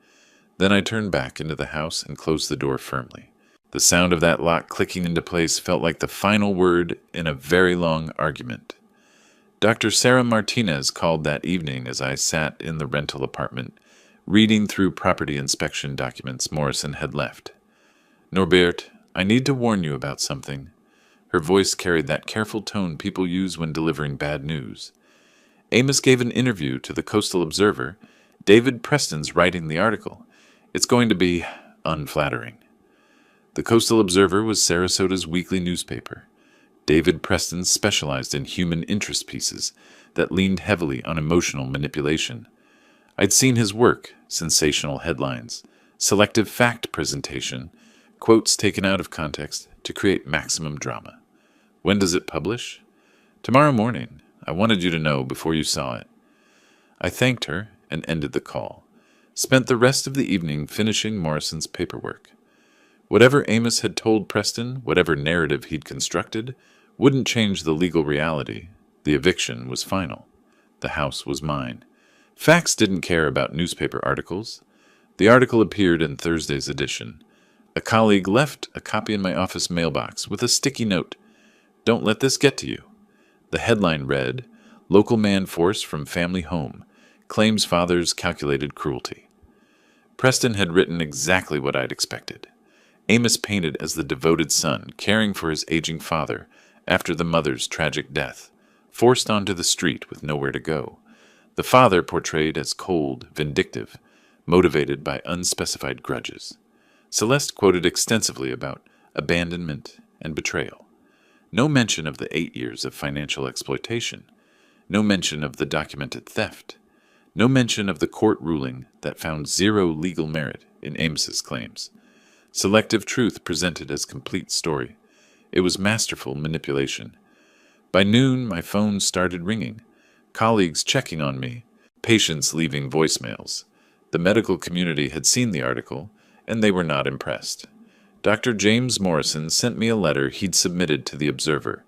Then I turned back into the house and closed the door firmly. The sound of that lock clicking into place felt like the final word in a very long argument. Dr. Sarah Martinez called that evening as I sat in the rental apartment, reading through property inspection documents Morrison had left. "Norbert, I need to warn you about something." Her voice carried that careful tone people use when delivering bad news. "Amos gave an interview to the Coastal Observer. David Preston's writing the article. It's going to be unflattering." The Coastal Observer was Sarasota's weekly newspaper. David Preston specialized in human interest pieces that leaned heavily on emotional manipulation. I'd seen his work, sensational headlines, selective fact presentation, quotes taken out of context to create maximum drama. "When does it publish?" "Tomorrow morning. I wanted you to know before you saw it." I thanked her and ended the call. Spent the rest of the evening finishing Morrison's paperwork. Whatever Amos had told Preston, whatever narrative he'd constructed, wouldn't change the legal reality. The eviction was final. The house was mine. Facts didn't care about newspaper articles. The article appeared in Thursday's edition. A colleague left a copy in my office mailbox with a sticky note. "Don't let this get to you." The headline read, "Local man forced from family home. Claims father's calculated cruelty." Preston had written exactly what I'd expected. Amos painted as the devoted son, caring for his aging father after the mother's tragic death, forced onto the street with nowhere to go. The father portrayed as cold, vindictive, motivated by unspecified grudges. Celeste quoted extensively about abandonment and betrayal. No mention of the 8 years of financial exploitation. No mention of the documented theft. No mention of the court ruling that found zero legal merit in Amos's claims. Selective truth presented as complete story. It was masterful manipulation. By noon, my phone started ringing. Colleagues checking on me. Patients leaving voicemails. The medical community had seen the article, and they were not impressed. Dr. James Morrison sent me a letter he'd submitted to the Observer.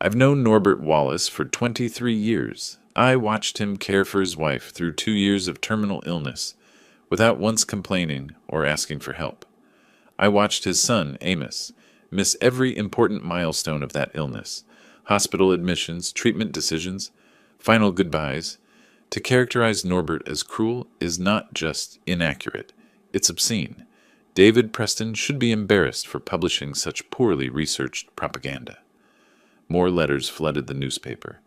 "I've known Norbert Wallace for 23 years. I watched him care for his wife through 2 years of terminal illness, without once complaining or asking for help. I watched his son, Amos, miss every important milestone of that illness, hospital admissions, treatment decisions, final goodbyes. To characterize Norbert as cruel is not just inaccurate, it's obscene. David Preston should be embarrassed for publishing such poorly researched propaganda." More letters flooded the newspaper.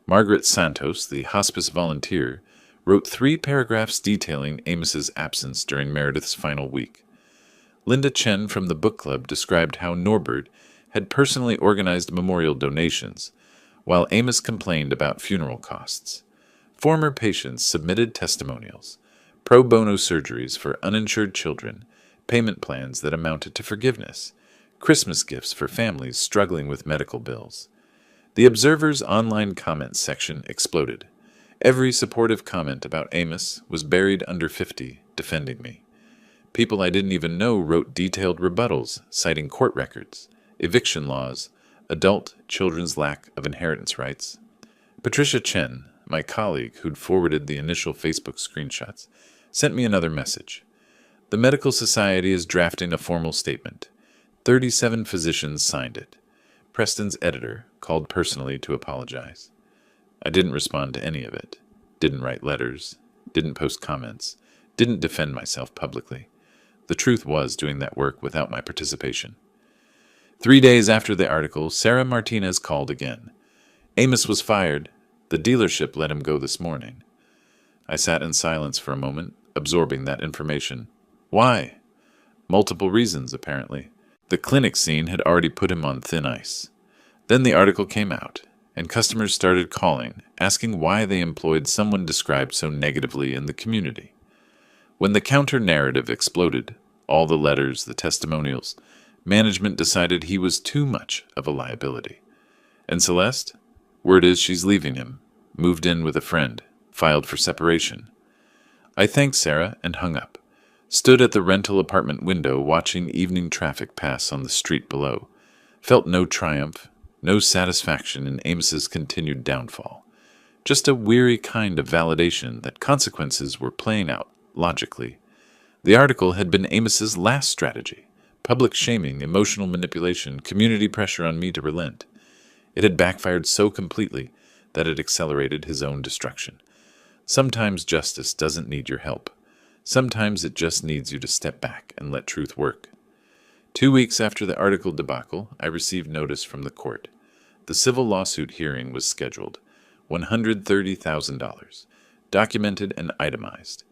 Margaret Santos, the hospice volunteer, wrote 3 paragraphs detailing Amos's absence during Meredith's final week. Linda Chen from the book club described how Norbert had personally organized memorial donations, while Amos complained about funeral costs. Former patients submitted testimonials, pro bono surgeries for uninsured children, payment plans that amounted to forgiveness, Christmas gifts for families struggling with medical bills. The Observer's online comments section exploded. Every supportive comment about Amos was buried under 50, defending me. People I didn't even know wrote detailed rebuttals, citing court records, eviction laws, adult children's lack of inheritance rights. Patricia Chen, my colleague who'd forwarded the initial Facebook screenshots, sent me another message. "The Medical Society is drafting a formal statement. 37 physicians signed it. Preston's editor called personally to apologize." I didn't respond to any of it. Didn't write letters. Didn't post comments. Didn't defend myself publicly. The truth was doing that work without my participation. 3 days after the article, Sarah Martinez called again. "Amos was fired. The dealership let him go this morning." I sat in silence for a moment, absorbing that information. Why? Multiple reasons, apparently. The clinic scene had already put him on thin ice. Then the article came out, and customers started calling, asking why they employed someone described so negatively in the community. When the counter-narrative exploded, all the letters, the testimonials, management decided he was too much of a liability. And Celeste? Word is she's leaving him, moved in with a friend, filed for separation. I thanked Sarah and hung up. Stood at the rental apartment window watching evening traffic pass on the street below. Felt no triumph, no satisfaction in Amos's continued downfall. Just a weary kind of validation that consequences were playing out logically. The article had been Amos's last strategy. Public shaming, emotional manipulation, community pressure on me to relent. It had backfired so completely that it accelerated his own destruction. Sometimes justice doesn't need your help. Sometimes it just needs you to step back and let truth work. 2 weeks after the article debacle, I received notice from the court. The civil lawsuit hearing was scheduled. $130,000. Documented and itemized.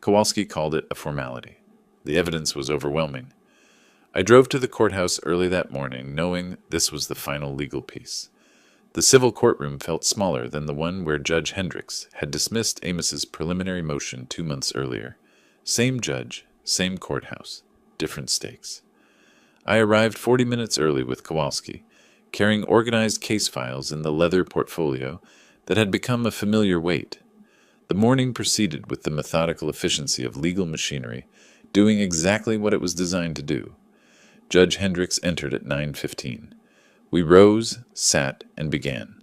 Kowalski called it a formality. The evidence was overwhelming. I drove to the courthouse early that morning, knowing this was the final legal piece. The civil courtroom felt smaller than the one where Judge Hendricks had dismissed Amos's preliminary motion 2 months earlier. Same judge, same courthouse, different stakes. I arrived 40 minutes early with Kowalski, carrying organized case files in the leather portfolio that had become a familiar weight. The morning proceeded with the methodical efficiency of legal machinery, doing exactly what it was designed to do. Judge Hendricks entered at 9:15. We rose, sat, and began.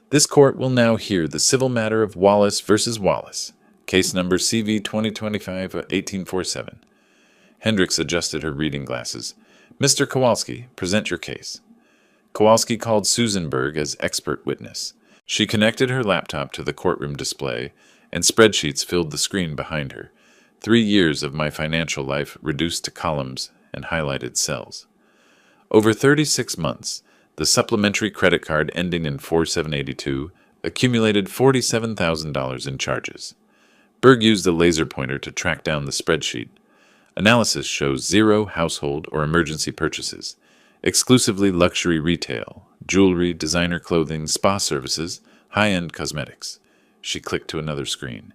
This court will now hear the civil matter of Wallace versus Wallace, case number CV 2025-1847. Hendricks adjusted her reading glasses. Mr. Kowalski, present your case. Kowalski called Susan Berg as expert witness. She connected her laptop to the courtroom display, and spreadsheets filled the screen behind her. 3 years of my financial life reduced to columns and highlighted cells. Over 36 months, the supplementary credit card ending in 4782 accumulated $47,000 in charges. Berg used a laser pointer to track down the spreadsheet. Analysis shows 0 household or emergency purchases, exclusively luxury retail, jewelry, designer clothing, spa services, high-end cosmetics. She clicked to another screen.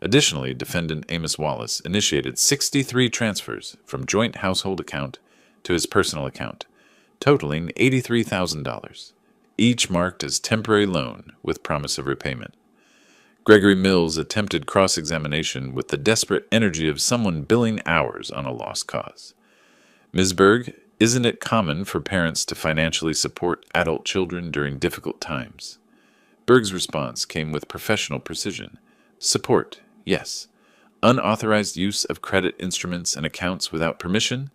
Additionally, defendant Amos Wallace initiated 63 transfers from joint household account to his personal account, totaling $83,000, each marked as temporary loan with promise of repayment. Gregory Mills attempted cross-examination with the desperate energy of someone billing hours on a lost cause. Ms. Berg, isn't it common for parents to financially support adult children during difficult times? Berg's response came with professional precision. Support, yes. Unauthorized use of credit instruments and accounts without permission?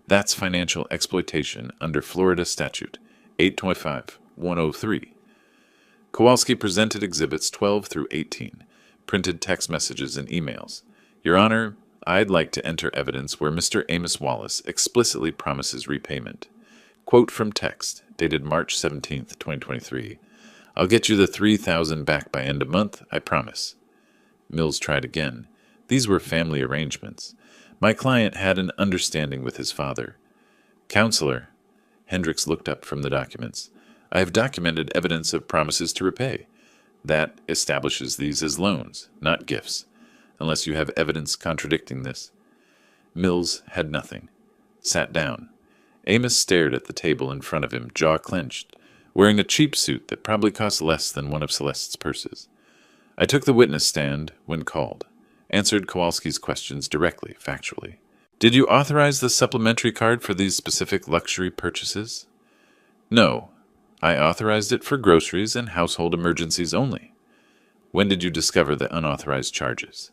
That's financial exploitation under Florida Statute 825-103. Kowalski presented Exhibits 12 through 18, printed text messages and emails. Your Honor, I'd like to enter evidence where Mr. Amos Wallace explicitly promises repayment. Quote from text, dated March 17, 2023. I'll get you the $3,000 back by end of month, I promise. Mills tried again. These were family arrangements. My client had an understanding with his father. Counselor, Hendricks looked up from the documents. I have documented evidence of promises to repay. That establishes these as loans, not gifts, unless you have evidence contradicting this. Mills had nothing. Sat down. Amos stared at the table in front of him, jaw clenched, wearing a cheap suit that probably cost less than one of Celeste's purses. I took the witness stand when called, answered Kowalski's questions directly, factually. Did you authorize the supplementary card for these specific luxury purchases? No. I authorized it for groceries and household emergencies only. When did you discover the unauthorized charges?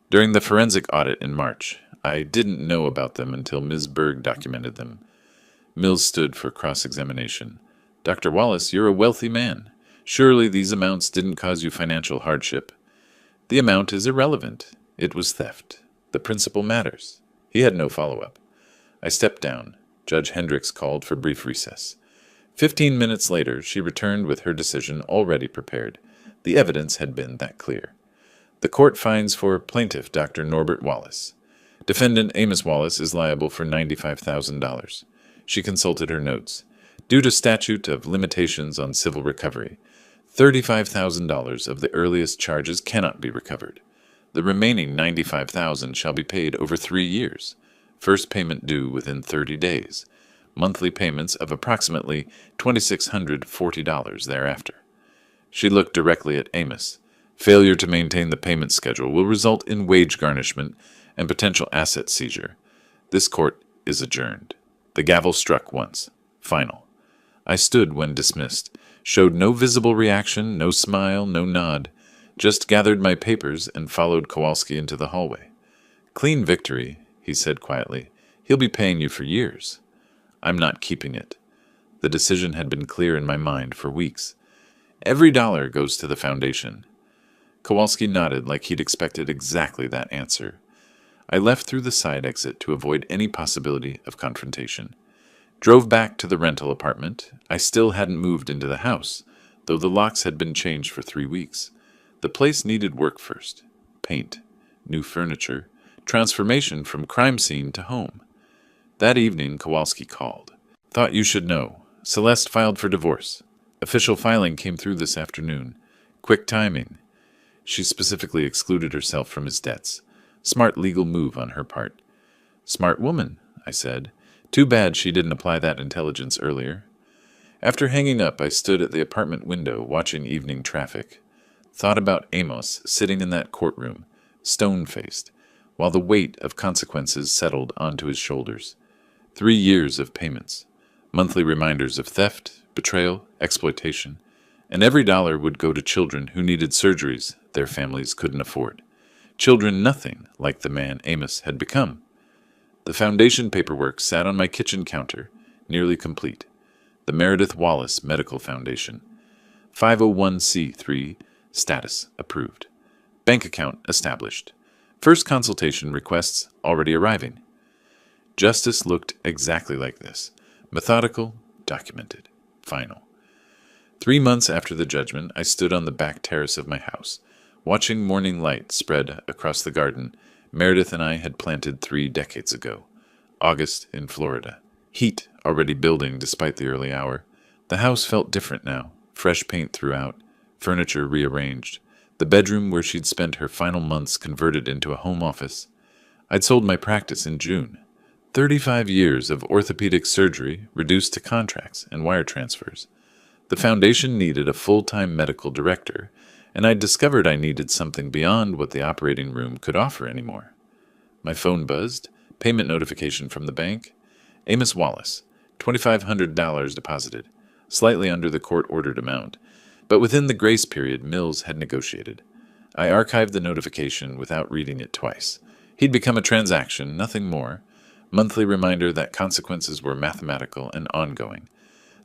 During the forensic audit in March. I didn't know about them until Ms. Berg documented them. Mills stood for cross-examination. Dr. Wallace, you're a wealthy man. Surely these amounts didn't cause you financial hardship. The amount is irrelevant. It was theft. The principle matters. He had no follow-up. I stepped down. Judge Hendricks called for brief recess. 15 minutes later, she returned with her decision already prepared. The evidence had been that clear. The court finds for plaintiff Dr. Norbert Wallace. Defendant Amos Wallace is liable for $95,000. She consulted her notes. Due to statute of limitations on civil recovery, $35,000 of the earliest charges cannot be recovered. The remaining $95,000 shall be paid over 3 years. First payment due within 30 days. Monthly payments of approximately $2,640 thereafter. She looked directly at Amos. Failure to maintain the payment schedule will result in wage garnishment and potential asset seizure. This court is adjourned. The gavel struck once. Final. I stood when dismissed, showed no visible reaction, no smile, no nod, just gathered my papers and followed Kowalski into the hallway. Clean victory, he said quietly. He'll be paying you for years. I'm not keeping it. The decision had been clear in my mind for weeks. Every dollar goes to the foundation. Kowalski nodded like he'd expected exactly that answer. I left through the side exit to avoid any possibility of confrontation. Drove back to the rental apartment. I still hadn't moved into the house, though the locks had been changed for 3 weeks. The place needed work first. Paint, new furniture, transformation from crime scene to home. That evening, Kowalski called. Thought you should know. Celeste filed for divorce. Official filing came through this afternoon. Quick timing. She specifically excluded herself from his debts. Smart legal move on her part. Smart woman, I said. Too bad she didn't apply that intelligence earlier. After hanging up, I stood at the apartment window watching evening traffic. Thought about Amos sitting in that courtroom, stone-faced, while the weight of consequences settled onto his shoulders. 3 years of payments, monthly reminders of theft, betrayal, exploitation, and every dollar would go to children who needed surgeries their families couldn't afford. Children nothing like the man Amos had become. The foundation paperwork sat on my kitchen counter, nearly complete. The Meredith Wallace Medical Foundation. 501c3 status approved. Bank account established. First consultation requests already arriving. Justice looked exactly like this. Methodical, documented, final. 3 months after the judgment, I stood on the back terrace of my house, watching morning light spread across the garden Meredith and I had planted 3 decades ago. August in Florida. Heat already building despite the early hour. The house felt different now, fresh paint throughout, furniture rearranged. The bedroom where she'd spent her final months converted into a home office. I'd sold my practice in June. 35 years of orthopedic surgery reduced to contracts and wire transfers. The foundation needed a full-time medical director, and I'd discovered I needed something beyond what the operating room could offer anymore. My phone buzzed, payment notification from the bank. Amos Wallace, $2,500 deposited, slightly under the court-ordered amount, but within the grace period Mills had negotiated. I archived the notification without reading it twice. He'd become a transaction, nothing more. Monthly reminder that consequences were mathematical and ongoing.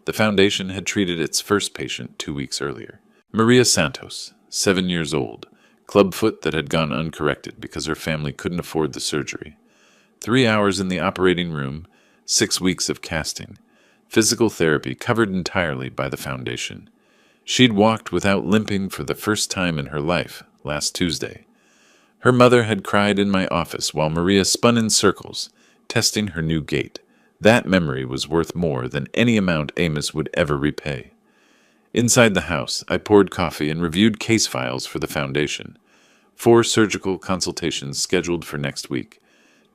The foundation had treated its first patient 2 weeks earlier. Maria Santos, 7 years old, clubfoot that had gone uncorrected because her family couldn't afford the surgery. 3 hours in the operating room, 6 weeks of casting. Physical therapy covered entirely by the foundation. She'd walked without limping for the first time in her life last Tuesday. Her mother had cried in my office while Maria spun in circles, testing her new gait. That memory was worth more than any amount Amos would ever repay. Inside the house, I poured coffee and reviewed case files for the foundation. 4 surgical consultations scheduled for next week.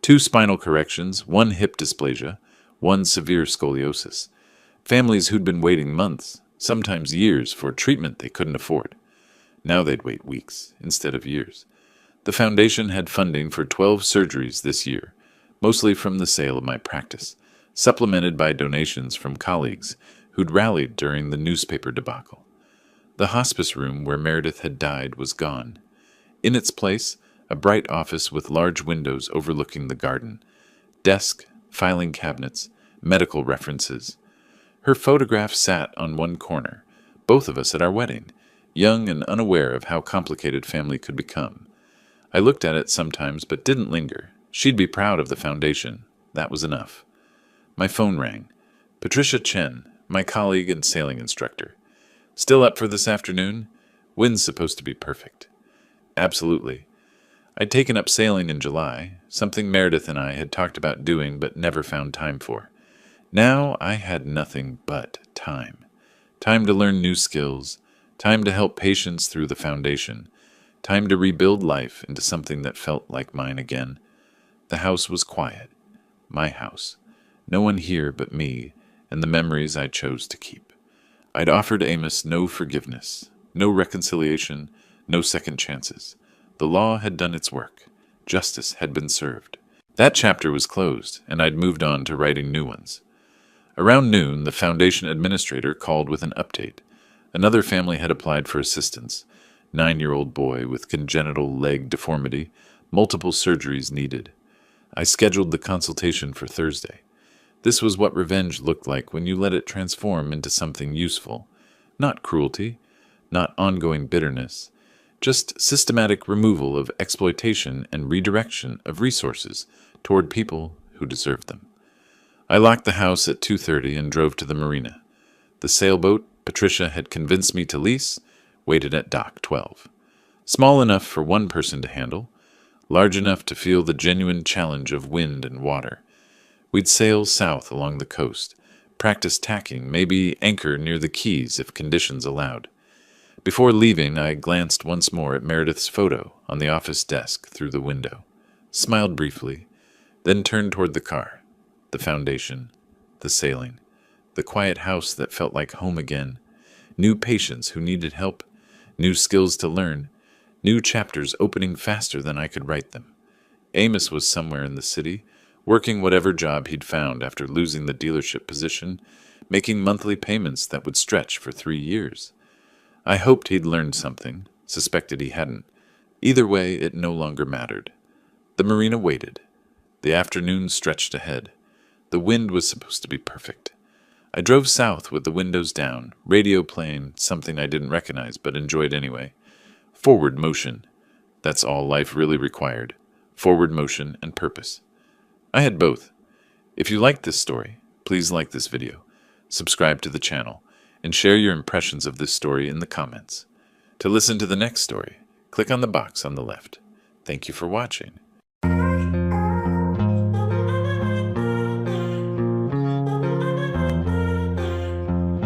2 spinal corrections, 1 hip dysplasia, 1 severe scoliosis. Families who'd been waiting months, sometimes years, for treatment they couldn't afford. Now they'd wait weeks instead of years. The foundation had funding for 12 surgeries this year, mostly from the sale of my practice, supplemented by donations from colleagues who'd rallied during the newspaper debacle. The hospice room where Meredith had died was gone. In its place, a bright office with large windows overlooking the garden. Desk, filing cabinets, medical references. Her photograph sat on one corner, both of us at our wedding, young and unaware of how complicated family could become. I looked at it sometimes but didn't linger. She'd be proud of the foundation. That was enough. My phone rang. Patricia Chen, my colleague and sailing instructor. Still up for this afternoon? Wind's supposed to be perfect. Absolutely. I'd taken up sailing in July, something Meredith and I had talked about doing but never found time for. Now I had nothing but time. Time to learn new skills, time to help patients through the foundation, time to rebuild life into something that felt like mine again. The house was quiet. My house. No one here but me and the memories I chose to keep. I'd offered Amos no forgiveness, no reconciliation, no second chances. The law had done its work. Justice had been served. That chapter was closed, and I'd moved on to writing new ones. Around noon, the foundation administrator called with an update. Another family had applied for assistance. 9-year-old boy with congenital leg deformity, multiple surgeries needed. I scheduled the consultation for Thursday. This was what revenge looked like when you let it transform into something useful. Not cruelty, not ongoing bitterness, just systematic removal of exploitation and redirection of resources toward people who deserve them. I locked the house at 2:30 and drove to the marina. The sailboat Patricia had convinced me to lease waited at dock 12. Small enough for one person to handle, large enough to feel the genuine challenge of wind and water. We'd sail south along the coast, practice tacking, maybe anchor near the Keys if conditions allowed. Before leaving, I glanced once more at Meredith's photo on the office desk through the window, smiled briefly, then turned toward the car, the foundation, the sailing, the quiet house that felt like home again, new patients who needed help, new skills to learn, new chapters opening faster than I could write them. Amos was somewhere in the city, working whatever job he'd found after losing the dealership position, making monthly payments that would stretch for 3 years. I hoped he'd learned something, suspected he hadn't. Either way, it no longer mattered. The marina waited. The afternoon stretched ahead. The wind was supposed to be perfect. I drove south with the windows down, radio playing, something I didn't recognize but enjoyed anyway. Forward motion. That's all life really required. Forward motion and purpose. I had both. If you liked this story, please like this video, subscribe to the channel, and share your impressions of this story in the comments. To listen to the next story, click on the box on the left. Thank you for watching.